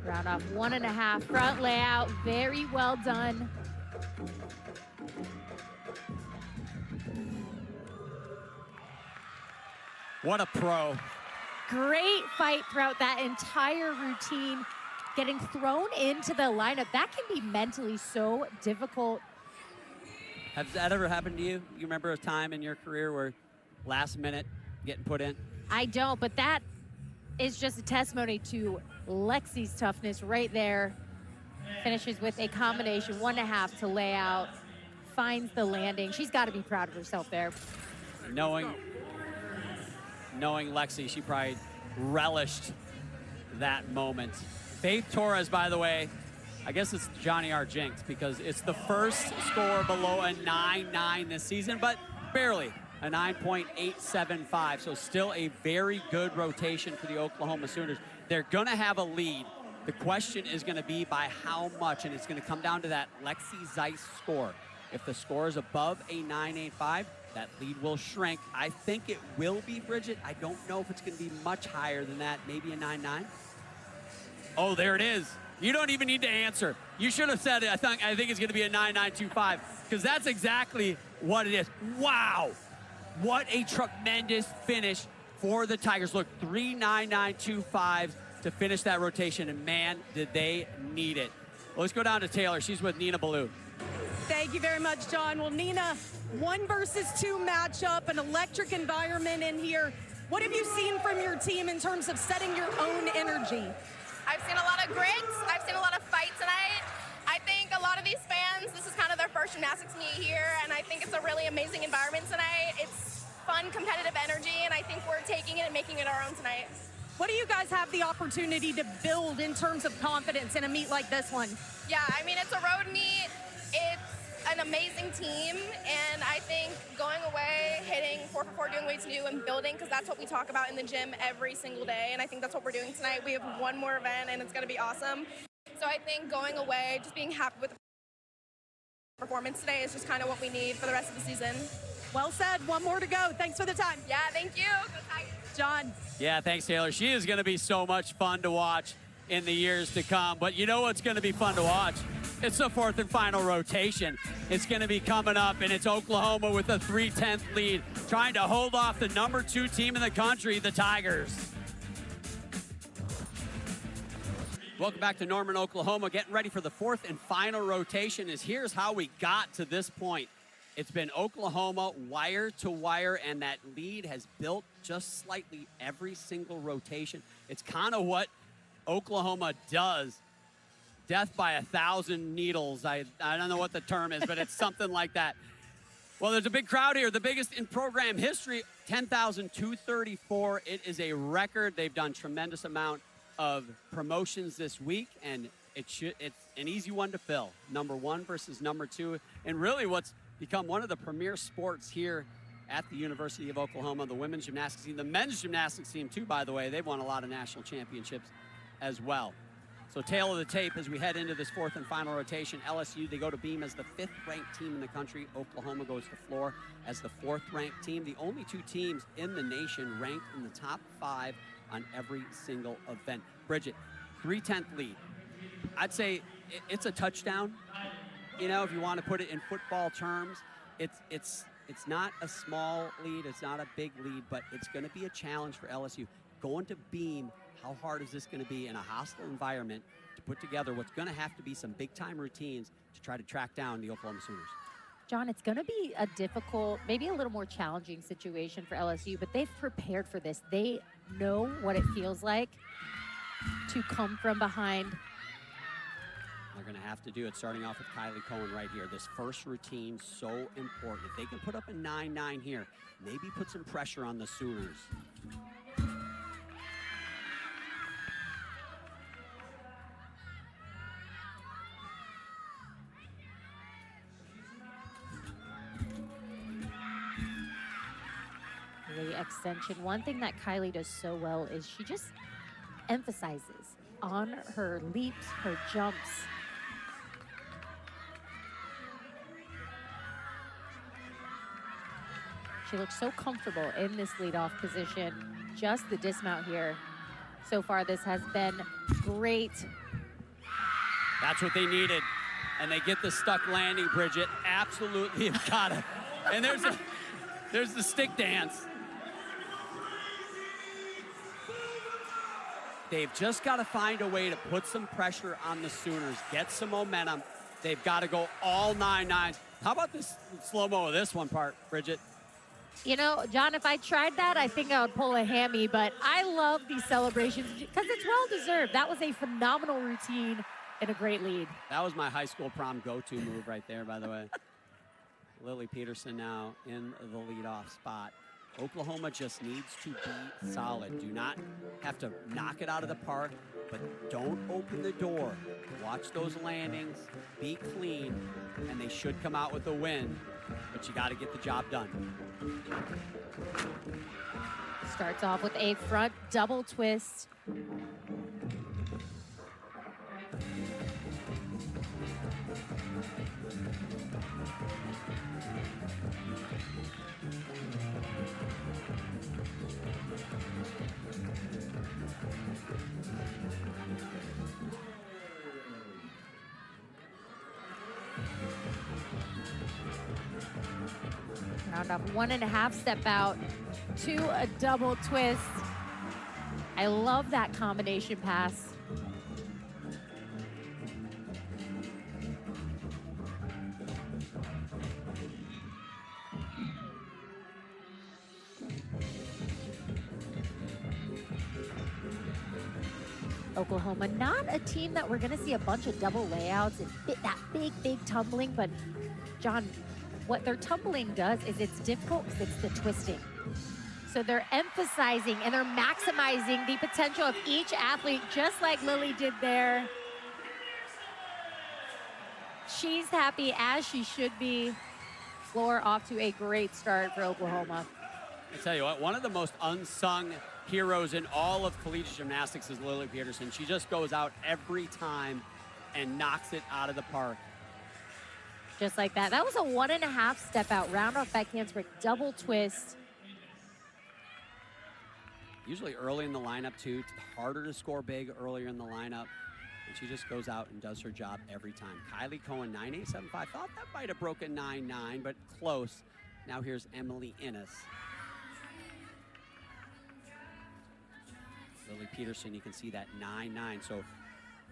Round off 1.5 front layout, very well done. What a pro. Great fight throughout that entire routine. Getting thrown into the lineup, that can be mentally so difficult. Has that ever happened to you? You remember a time in your career where last minute getting put in? I don't, but that is just a testimony to Lexi's toughness right there. Finishes with a combination, 1.5 to lay out, finds the landing. She's got to be proud of herself there. Knowing Lexi, she probably relished that moment. Faith Torres, by the way, I guess it's Johnny R. Jinx because it's the first score below a 9.9 this season, but barely a 9.875. So still a very good rotation for the Oklahoma Sooners. They're going to have a lead. The question is going to be by how much, and it's going to come down to that Lexi Zeiss score. If the score is above a 9.85, that lead will shrink. I think it will be, Bridget. I don't know if it's going to be much higher than that, maybe a 9.9. Oh, there it is. You don't even need to answer. You should have said it. I think it's going to be a 9.925 because that's exactly what it is. Wow. What a tremendous finish for the Tigers. Look, 3 9.925s to finish that rotation, and man, did they need it. Well, let's go down to Taylor. She's with Nina Ballou. Thank you very much, John. Well, Nina, 1 versus 2 matchup, an electric environment in here. What have you seen from your team in terms of setting your own energy? I've seen a lot of grit. I've seen a lot of fight tonight. I think a lot of these fans, this is kind of their first gymnastics meet here, and I think it's a really amazing environment tonight. It's fun, competitive energy, and I think we're taking it and making it our own tonight. What do you guys have the opportunity to build in terms of confidence in a meet like this one? Yeah, I mean, it's a road meet. It's an amazing team, and I think going away, hitting 4-for-4, doing weights new, and building, because that's what we talk about in the gym every single day, and I think that's what we're doing tonight. We have one more event, and it's going to be awesome. So I think going away, just being happy with the performance today is just kind of what we need for the rest of the season. Well said. One more to go. Thanks for the time. Yeah, thank you. John. Yeah, thanks, Taylor. She is going to be so much fun to watch in the years to come. But you know what's going to be fun to watch? It's the 4th and final rotation. It's going to be coming up, and it's Oklahoma with a 3/10 lead, trying to hold off the number 2 team in the country, the Tigers. Welcome back to Norman, Oklahoma. Getting ready for the 4th and final rotation. Here's how we got to this point. It's been Oklahoma wire to wire, and that lead has built just slightly every single rotation. It's kind of what Oklahoma does. Death by 1,000 needles. I don't know what the term is, but it's something like that. Well, there's a big crowd here, the biggest in program history, 10,234. It is a record. They've done tremendous amount of promotions this week, and it's an easy one to fill. Number 1 versus number 2, and really what's become one of the premier sports here at the University of Oklahoma, the women's gymnastics team, the men's gymnastics team too, by the way. They've won a lot of national championships as well. So tail of the tape as we head into this 4th and final rotation. LSU, they go to beam as the 5th ranked team in the country. Oklahoma goes to floor as the 4th ranked team. The only 2 teams in the nation ranked in the top 5 on every single event. Bridget, 3/10 lead. I'd say it's a touchdown. You know, if you want to put it in football terms, it's not a small lead, it's not a big lead, but it's going to be a challenge for LSU. Going to beam, how hard is this going to be in a hostile environment to put together what's going to have to be some big-time routines to try to track down the Oklahoma Sooners? John, it's going to be a difficult, maybe a little more challenging situation for LSU, but they've prepared for this. They know what it feels like to come from behind. They're going to have to do it, starting off with Kylie Cohen right here. This first routine, so important. If they can put up a 9-9 here, maybe put some pressure on the Sooners. The extension. One thing that Kylie does so well is she just emphasizes on her leaps, her jumps. She looks so comfortable in this leadoff position. Just the dismount here. So far, this has been great. That's what they needed. And they get the stuck landing, Bridget. Absolutely have got it. And there's the stick dance. They've just got to find a way to put some pressure on the Sooners, get some momentum. They've got to go all 9-9s. How about this slow-mo of this one part, Bridget? You know, John, if I tried that, I think I would pull a hammy, but I love these celebrations because it's well-deserved. That was a phenomenal routine and a great lead. That was my high school prom go-to move right there, by the way. Lily Peterson now in the leadoff spot. Oklahoma just needs to be solid. Do not have to knock it out of the park, but don't open the door. Watch those landings, be clean, and they should come out with a win, but you got to get the job done. Starts off with a front double twist. Round off 1.5 step out to a double twist. I love that combination pass. Oklahoma, not a team that we're gonna see a bunch of double layouts and that big tumbling, but John, what their tumbling does is it's difficult because it's the twisting. So they're emphasizing and they're maximizing the potential of each athlete, just like Lily did there. She's happy, as she should be. Floor off to a great start for Oklahoma. I tell you what, one of the most unsung heroes in all of collegiate gymnastics is Lily Peterson. She just goes out every time and knocks it out of the park. Just like that. That was a 1.5 step out, round off back handspring, double twist. Usually early in the lineup too. It's harder to score big earlier in the lineup. And she just goes out and does her job every time. Kylie Cohen, 9.875. Thought that might have broken 9.9, but close. Now here's Emily Innes. Lily Peterson, you can see that 9.9. So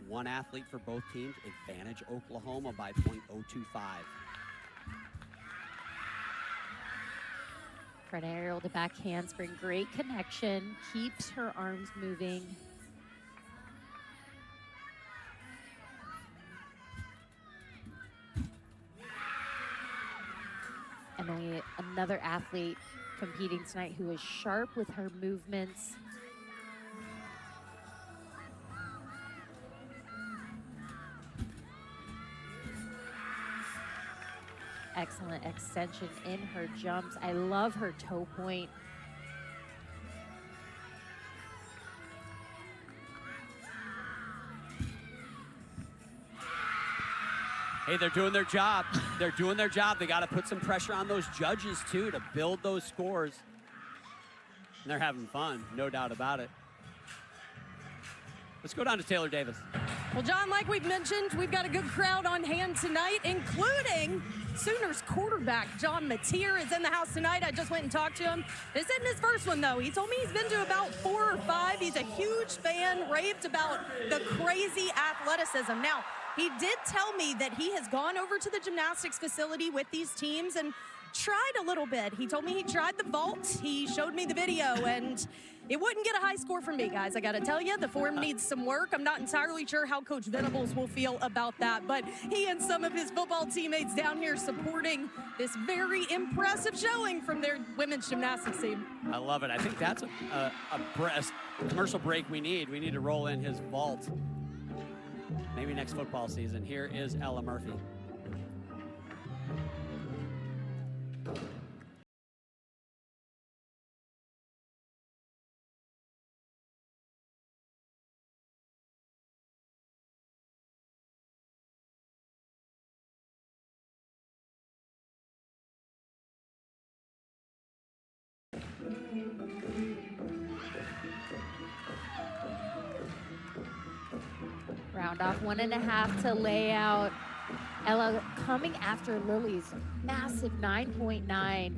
one athlete for both teams. Advantage Oklahoma by .025. Front aerial to back handspring, great connection, keeps her arms moving. Emily, another athlete competing tonight who is sharp with her movements. Excellent extension in her jumps. I love her toe point. Hey, they're doing their job. They're doing their job. They got to put some pressure on those judges, too, to build those scores. And they're having fun, no doubt about it. Let's go down to Taylor Davis. Well, John, like we've mentioned, we've got a good crowd on hand tonight, including Sooners quarterback John Mateer is in the house tonight. I just went and talked to him. This isn't his first one, though. He told me he's been to about 4 or 5. He's a huge fan, raved about the crazy athleticism. Now, he did tell me that he has gone over to the gymnastics facility with these teams and tried a little bit. He told me he tried the vault. He showed me the video, and it wouldn't get a high score from me, guys. I got to tell you, the form needs some work. I'm not entirely sure how Coach Venables will feel about that, but he and some of his football teammates down here supporting this very impressive showing from their women's gymnastics team. I love it. I think that's a commercial break we need. We need to roll in his vault. Maybe next football season. Here is Ella Murphy. Round off 1.5 to lay out. Ella coming after Lily's massive 9.9.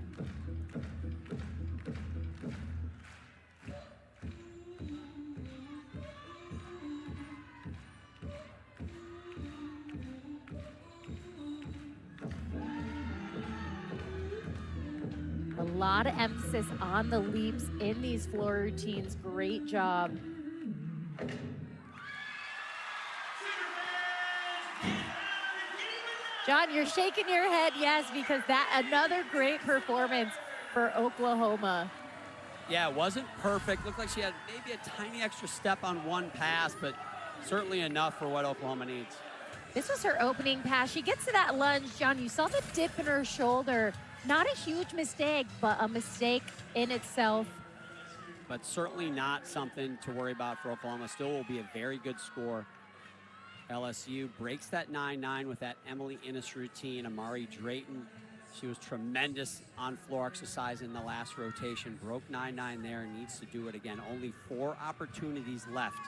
A lot of emphasis on the leaps in these floor routines. Great job. John, you're shaking your head, yes, because that another great performance for Oklahoma. Yeah, it wasn't perfect. Looked like she had maybe a tiny extra step on one pass, but certainly enough for what Oklahoma needs. This was her opening pass. She gets to that lunge, John. You saw the dip in her shoulder. Not a huge mistake, but a mistake in itself. But certainly not something to worry about for Oklahoma. Still will be a very good score. LSU breaks that 9.9 with that Emily Innes routine. Amari Drayton, she was tremendous on floor exercise in the last rotation. Broke 9.9 there and needs to do it again. Only 4 opportunities left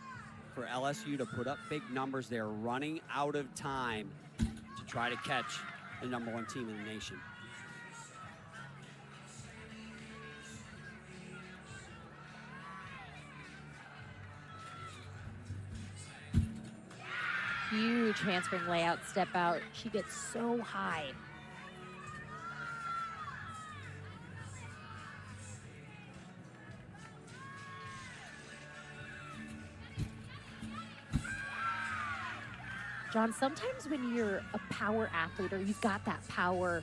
for LSU to put up big numbers. They're running out of time to try to catch the #1 team in the nation. Huge handspring layout, step out. She gets so high. John, sometimes when you're a power athlete or you've got that power,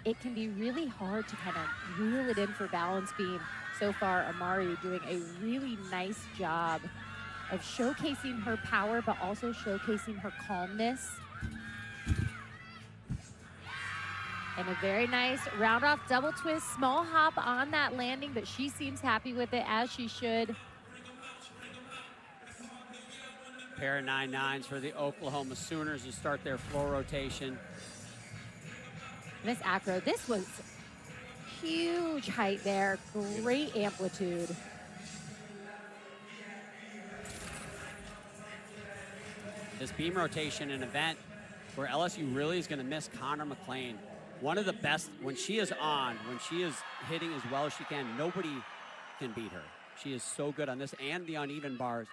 it can be really hard to kind of reel it in for balance beam. So far, Amari doing a really nice job of showcasing her power, but also showcasing her calmness. And a very nice round off double twist, small hop on that landing, but she seems happy with it, as she should. Pair of 9-9s for the Oklahoma Sooners to start their floor rotation. Miss Acro, this was huge height there, great amplitude. This beam rotation, an event where LSU really is going to miss Connor McLean. One of the best, when she is on, when she is hitting as well as she can, nobody can beat her. She is so good on this and the uneven bars.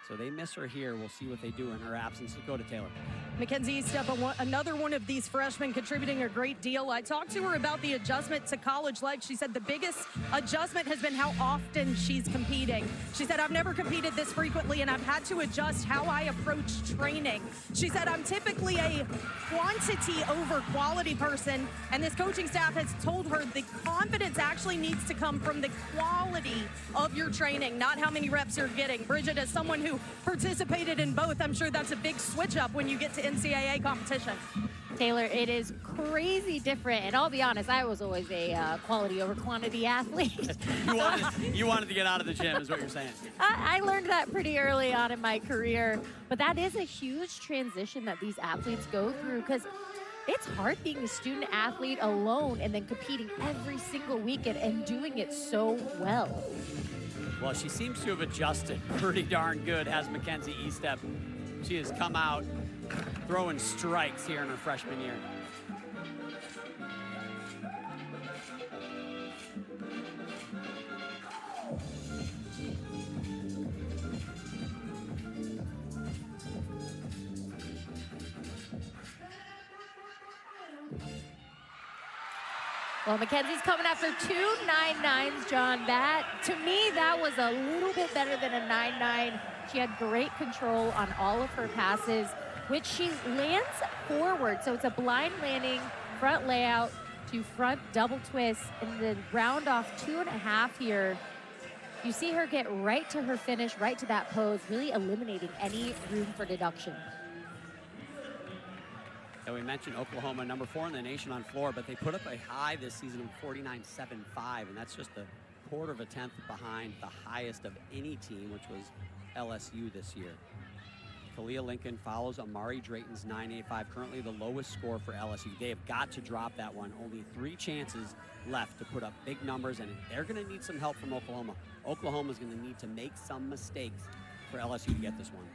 So they miss her here. We'll see what they do in her absence. Let's go to Taylor. Mackenzie Eastep, another one of these freshmen contributing a great deal. I talked to her about the adjustment to college legs. She said the biggest adjustment has been how often she's competing. She said, I've never competed this frequently, and I've had to adjust how I approach training. She said, I'm typically a quantity over quality person, and this coaching staff has told her the confidence actually needs to come from the quality of your training, not how many reps you're getting. Bridget, as someone who participated in both, I'm sure that's a big switch up when you get to NCAA competition. Taylor, it is crazy different, and I'll be honest, I was always a quality over quantity athlete. you wanted to get out of the gym, is what you're saying. I learned that pretty early on in my career, but that is a huge transition that these athletes go through, because it's hard being a student athlete alone and then competing every single weekend and doing it so well. Well, she seems to have adjusted pretty darn good, has Mackenzie Eastep. She has come out throwing strikes here in her freshman year. Well, Mackenzie's coming after 2 9-9s, John. That, to me, that was a little bit better than a 9-9. She had great control on all of her passes, which she lands forward. So it's a blind landing, front layout to front double twist, and then round off 2.5 here. You see her get right to her finish, right to that pose, really eliminating any room for deduction. And we mentioned Oklahoma, number 4 in the nation on floor, but they put up a high this season of 49.75, and that's just a quarter of a tenth behind the highest of any team, which was LSU this year. Kalia Lincoln follows Amari Drayton's 9.85, currently the lowest score for LSU. They have got to drop that one. Only 3 chances left to put up big numbers, and they're going to need some help from Oklahoma. Oklahoma's going to need to make some mistakes for LSU to get this one.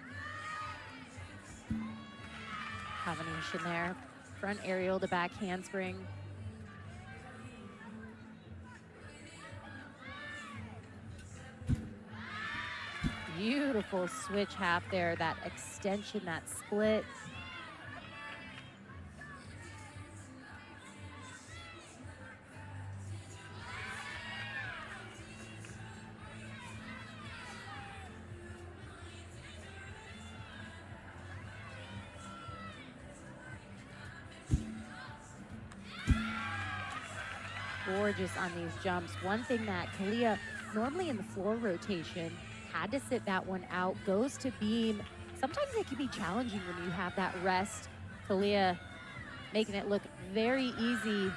Combination there, front aerial to back handspring. Beautiful switch half there, that extension, that split. Gorgeous on these jumps. One thing that Kalia, normally in the floor rotation, had to sit that one out, goes to beam. Sometimes it can be challenging when you have that rest. Kalia making it look very easy.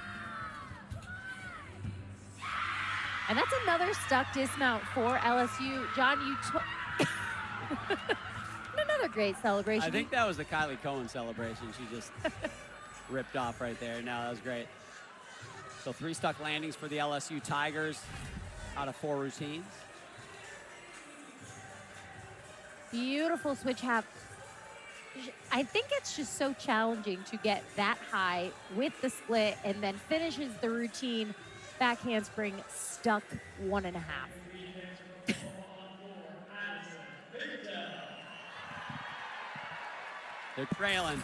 And that's another stuck dismount for LSU. John, you took another great celebration. I think that was the Kylie Cohen celebration. She just ripped off right there. No, that was great. So 3 stuck landings for the LSU Tigers out of 4 routines. Beautiful switch half. I think it's just so challenging to get that high with the split and then finishes the routine back handspring stuck 1.5. They're trailing,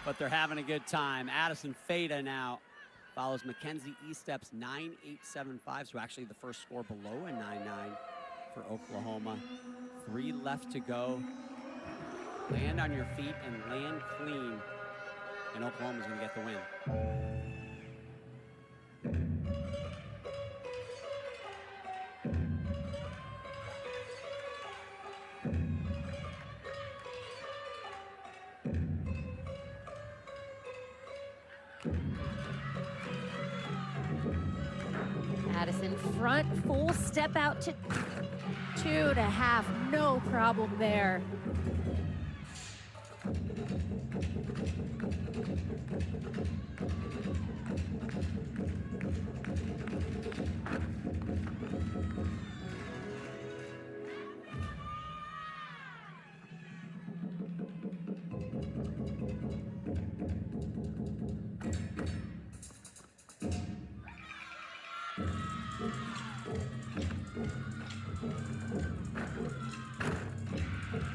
but they're having a good time. Addison Fada now follows Mackenzie Eastep's 9.875, so actually the first score below a 9.9 for Oklahoma. 3 left to go Land on your feet and land clean, and Oklahoma's going to get the win. Addison front, full step out to 2.5, no problem there.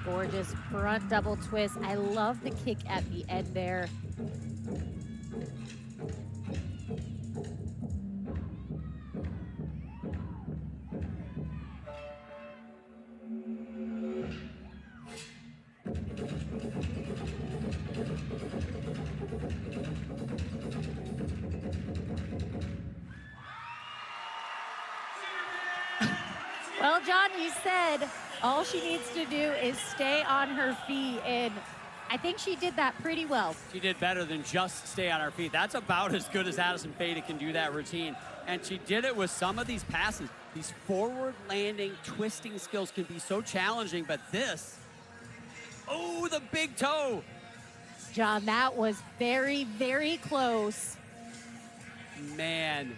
Gorgeous front double twist. I love the kick at the end there. Well, John, you said all she needs to do is stay on her feet, and I think she did that pretty well. She did better than just stay on her feet. That's about as good as Addison Fada can do that routine. And she did it with some of these passes. These forward landing, twisting skills can be so challenging, but this, oh, the big toe. John, that was very, very close. Man.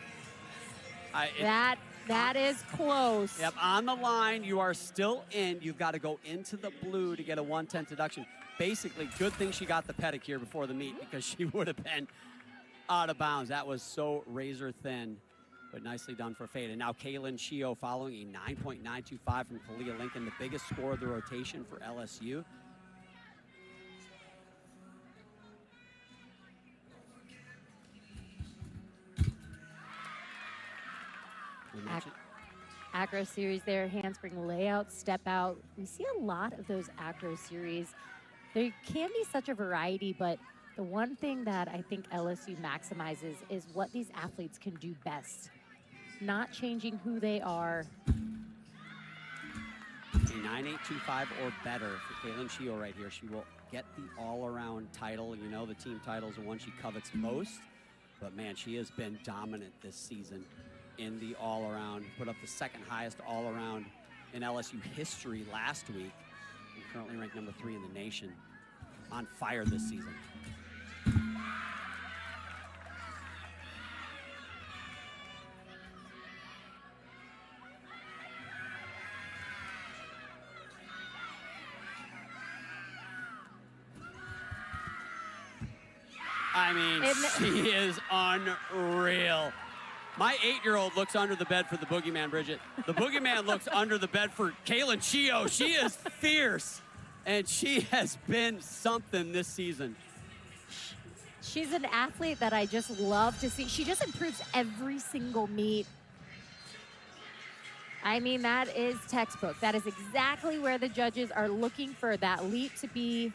That is close. Yep, on the line, you are still in. You've got to go into the blue to get a 110 deduction. Basically, good thing she got the pedicure before the meet because she would have been out of bounds. That was so razor thin, but nicely done for Fada. Now, Kaylin Chio following a 9.925 from Kalia Lincoln, the biggest score of the rotation for LSU. Acro series there, handspring layout, step out. We see a lot of those acro series. There can be such a variety, but the one thing that I think LSU maximizes is what these athletes can do best. Not changing who they are. A 9.825 or better for Kaylin Chio right here. She will get the all-around title. You know the team title is the one she covets most, but man, she has been dominant this season in the all-around. Put up the second highest all-around in LSU history last week. And currently ranked number 3 in the nation. On fire this season. I mean, she is unreal. My 8-year-old looks under the bed for the boogeyman, Bridget. The boogeyman looks under the bed for Kaylin Chio. She is fierce, and she has been something this season. She's an athlete that I just love to see. She just improves every single meet. I mean, that is textbook. That is exactly where the judges are looking for that leap to be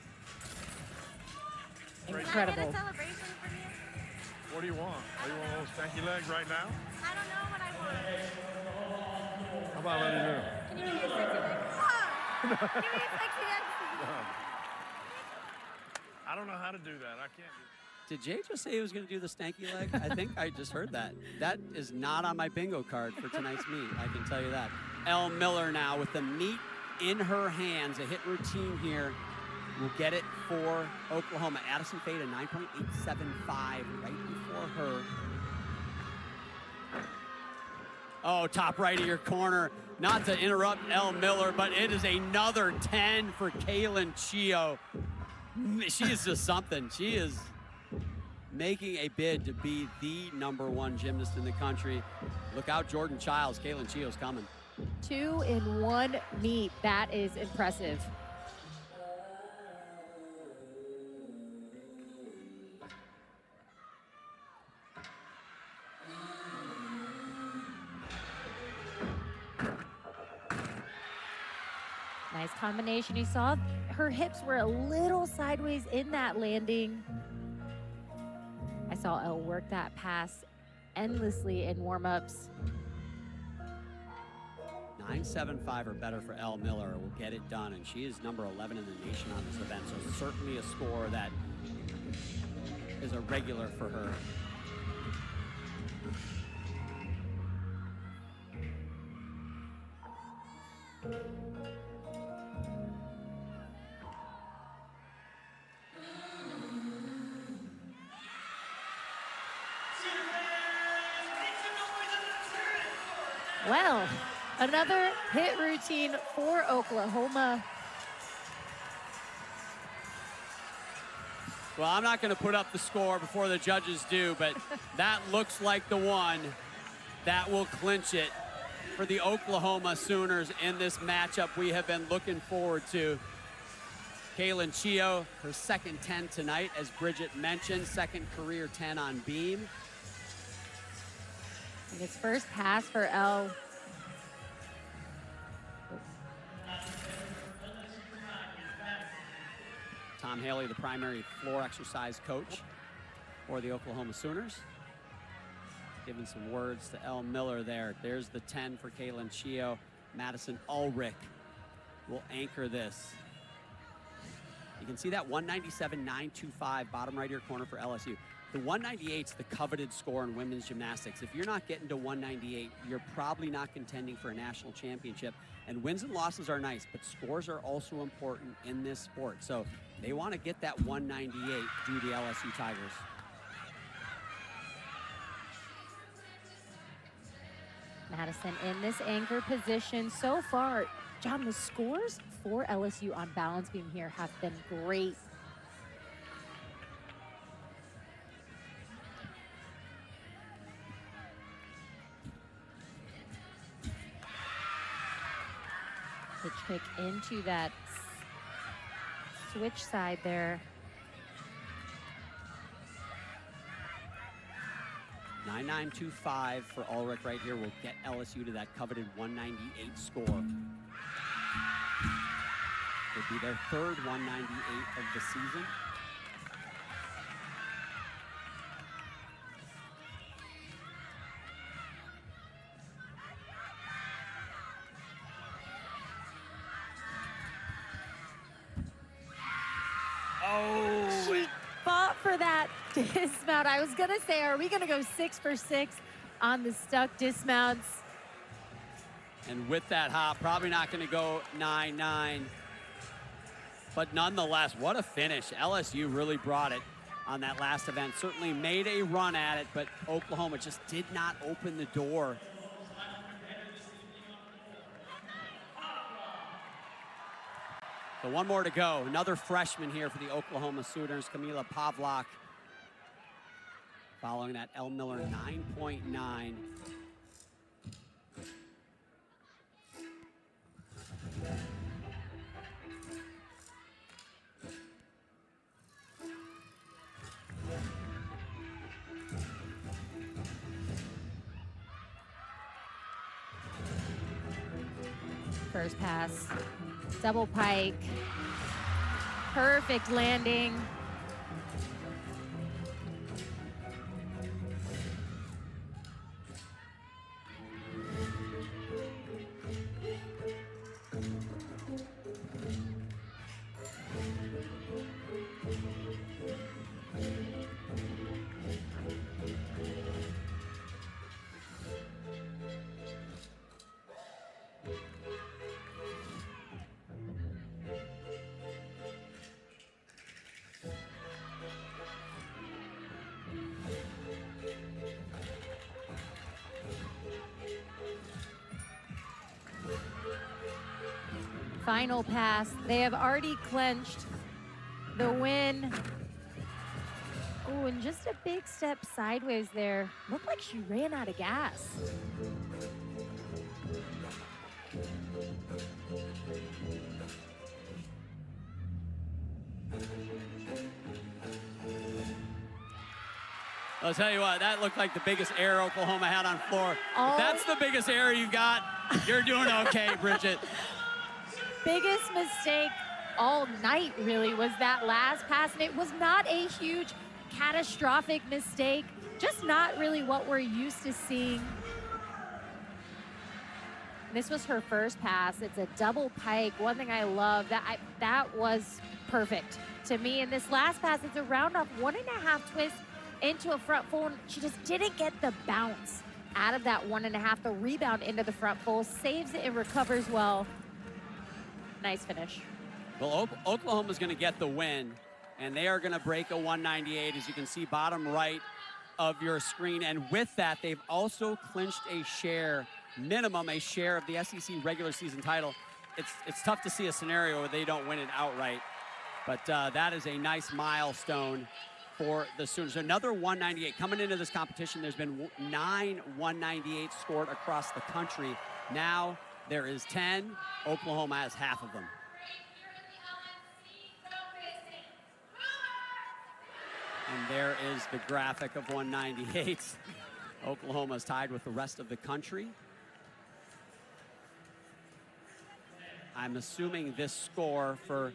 incredible. Can I get a celebration from you? What do you want? Do you want a little stanky leg right now? I don't know what I want. How about let me do? Can you give me a sexy leg? Give me a sexy leg. I don't know how to do that. I can't do Did Jay just say he was going to do the stanky leg? I think I just heard that. That is not on my bingo card for tonight's meet, I can tell you that. Elle Miller now with the meet in her hands. A hit routine here will get it for Oklahoma. Addison Fada, 9.875 right before her. Oh, top right of your corner. Not to interrupt Elle Miller, but it is another 10 for Kaylin Chio. She is just something. She is making a bid to be the #1 gymnast in the country. Look out, Jordan Childs. Kaylin Chio's coming. 2 in 1 meet. That is impressive. Nice Nice combination. You saw her hips were a little sideways in that landing. I saw Elle work that pass endlessly in warm-ups. 9.75 or better for Elle Miller will get it done, and she is number 11 in the nation on this event, so certainly a score that is a regular for her. Well, another hit routine for Oklahoma. Well, I'm not going to put up the score before the judges do, but that looks like the one that will clinch it for the Oklahoma Sooners in this matchup we have been looking forward to. Kaylin Chio, her second 10 tonight, as Bridget mentioned, second career 10 on beam. And his first pass for Elle. Tom Haley, the primary floor exercise coach for the Oklahoma Sooners. Giving some words to Elle Miller there. There's the 10 for Kaylin Chio. Madison Ulrich will anchor this. You can see that 197.925 bottom right ear corner for LSU. The 198's the coveted score in women's gymnastics. If you're not getting to 198, you're probably not contending for a national championship. And wins and losses are nice, but scores are also important in this sport. So they want to get that 198 due to the LSU Tigers. Madison in this anchor position. So far, John, the scores for LSU on balance beam here have been great. Pitch kick into that switch side there. 9.925 for Ulrich right here will get LSU to that coveted 198 score. It'll be their third 198 of the season. Oh, she fought for that dismount. I was gonna say, are we gonna go 6 for 6 on the stuck dismounts? And with that hop, probably not gonna go 9.9. But nonetheless, what a finish. LSU really brought it on that last event. Certainly made a run at it, but Oklahoma just did not open the door. So one more to go. Another freshman here for the Oklahoma Sooners, Camila Pavlak. Following that, Elle Miller 9.9. First pass, double pike, perfect landing. Final pass. They have already clinched the win. Oh, and just a big step sideways there. Looked like she ran out of gas. I'll tell you what, that looked like the biggest error Oklahoma had on floor. Oh. If that's the biggest error you've got, you're doing okay, Bridget. biggest mistake all night really was that last pass, and it was not a huge catastrophic mistake, just not really what we're used to seeing. This was her first pass. It's a double pike. One thing I love, that was perfect to me. And this last pass, it's a round off 1.5 twist into a front full. She just didn't get the bounce out of that 1.5, the rebound into the front full, saves it and recovers well. Nice finish. Well, Oklahoma's going to get the win, and they are going to break a 198, as you can see bottom right of your screen. And with that, they've also clinched a share, minimum a share of the SEC regular season title. It's tough to see a scenario where they don't win it outright, but that is a nice milestone for the Sooners. Another 198 coming into this competition. There's been 9 198s scored across the country. Now there is 10. Oklahoma has half of them. And there is the graphic of 198s. Oklahoma is tied with the rest of the country. I'm assuming this score for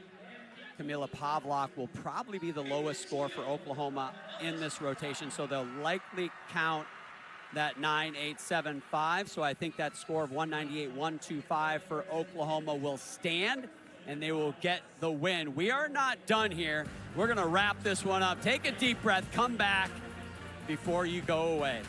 Camila Pavlak will probably be the lowest score for Oklahoma in this rotation, so they'll likely count that 9.875. So I think that score of 198.125 for Oklahoma will stand, and they will get the win. We are not done here. We're going to wrap this one up. Take a deep breath, come back before you go away.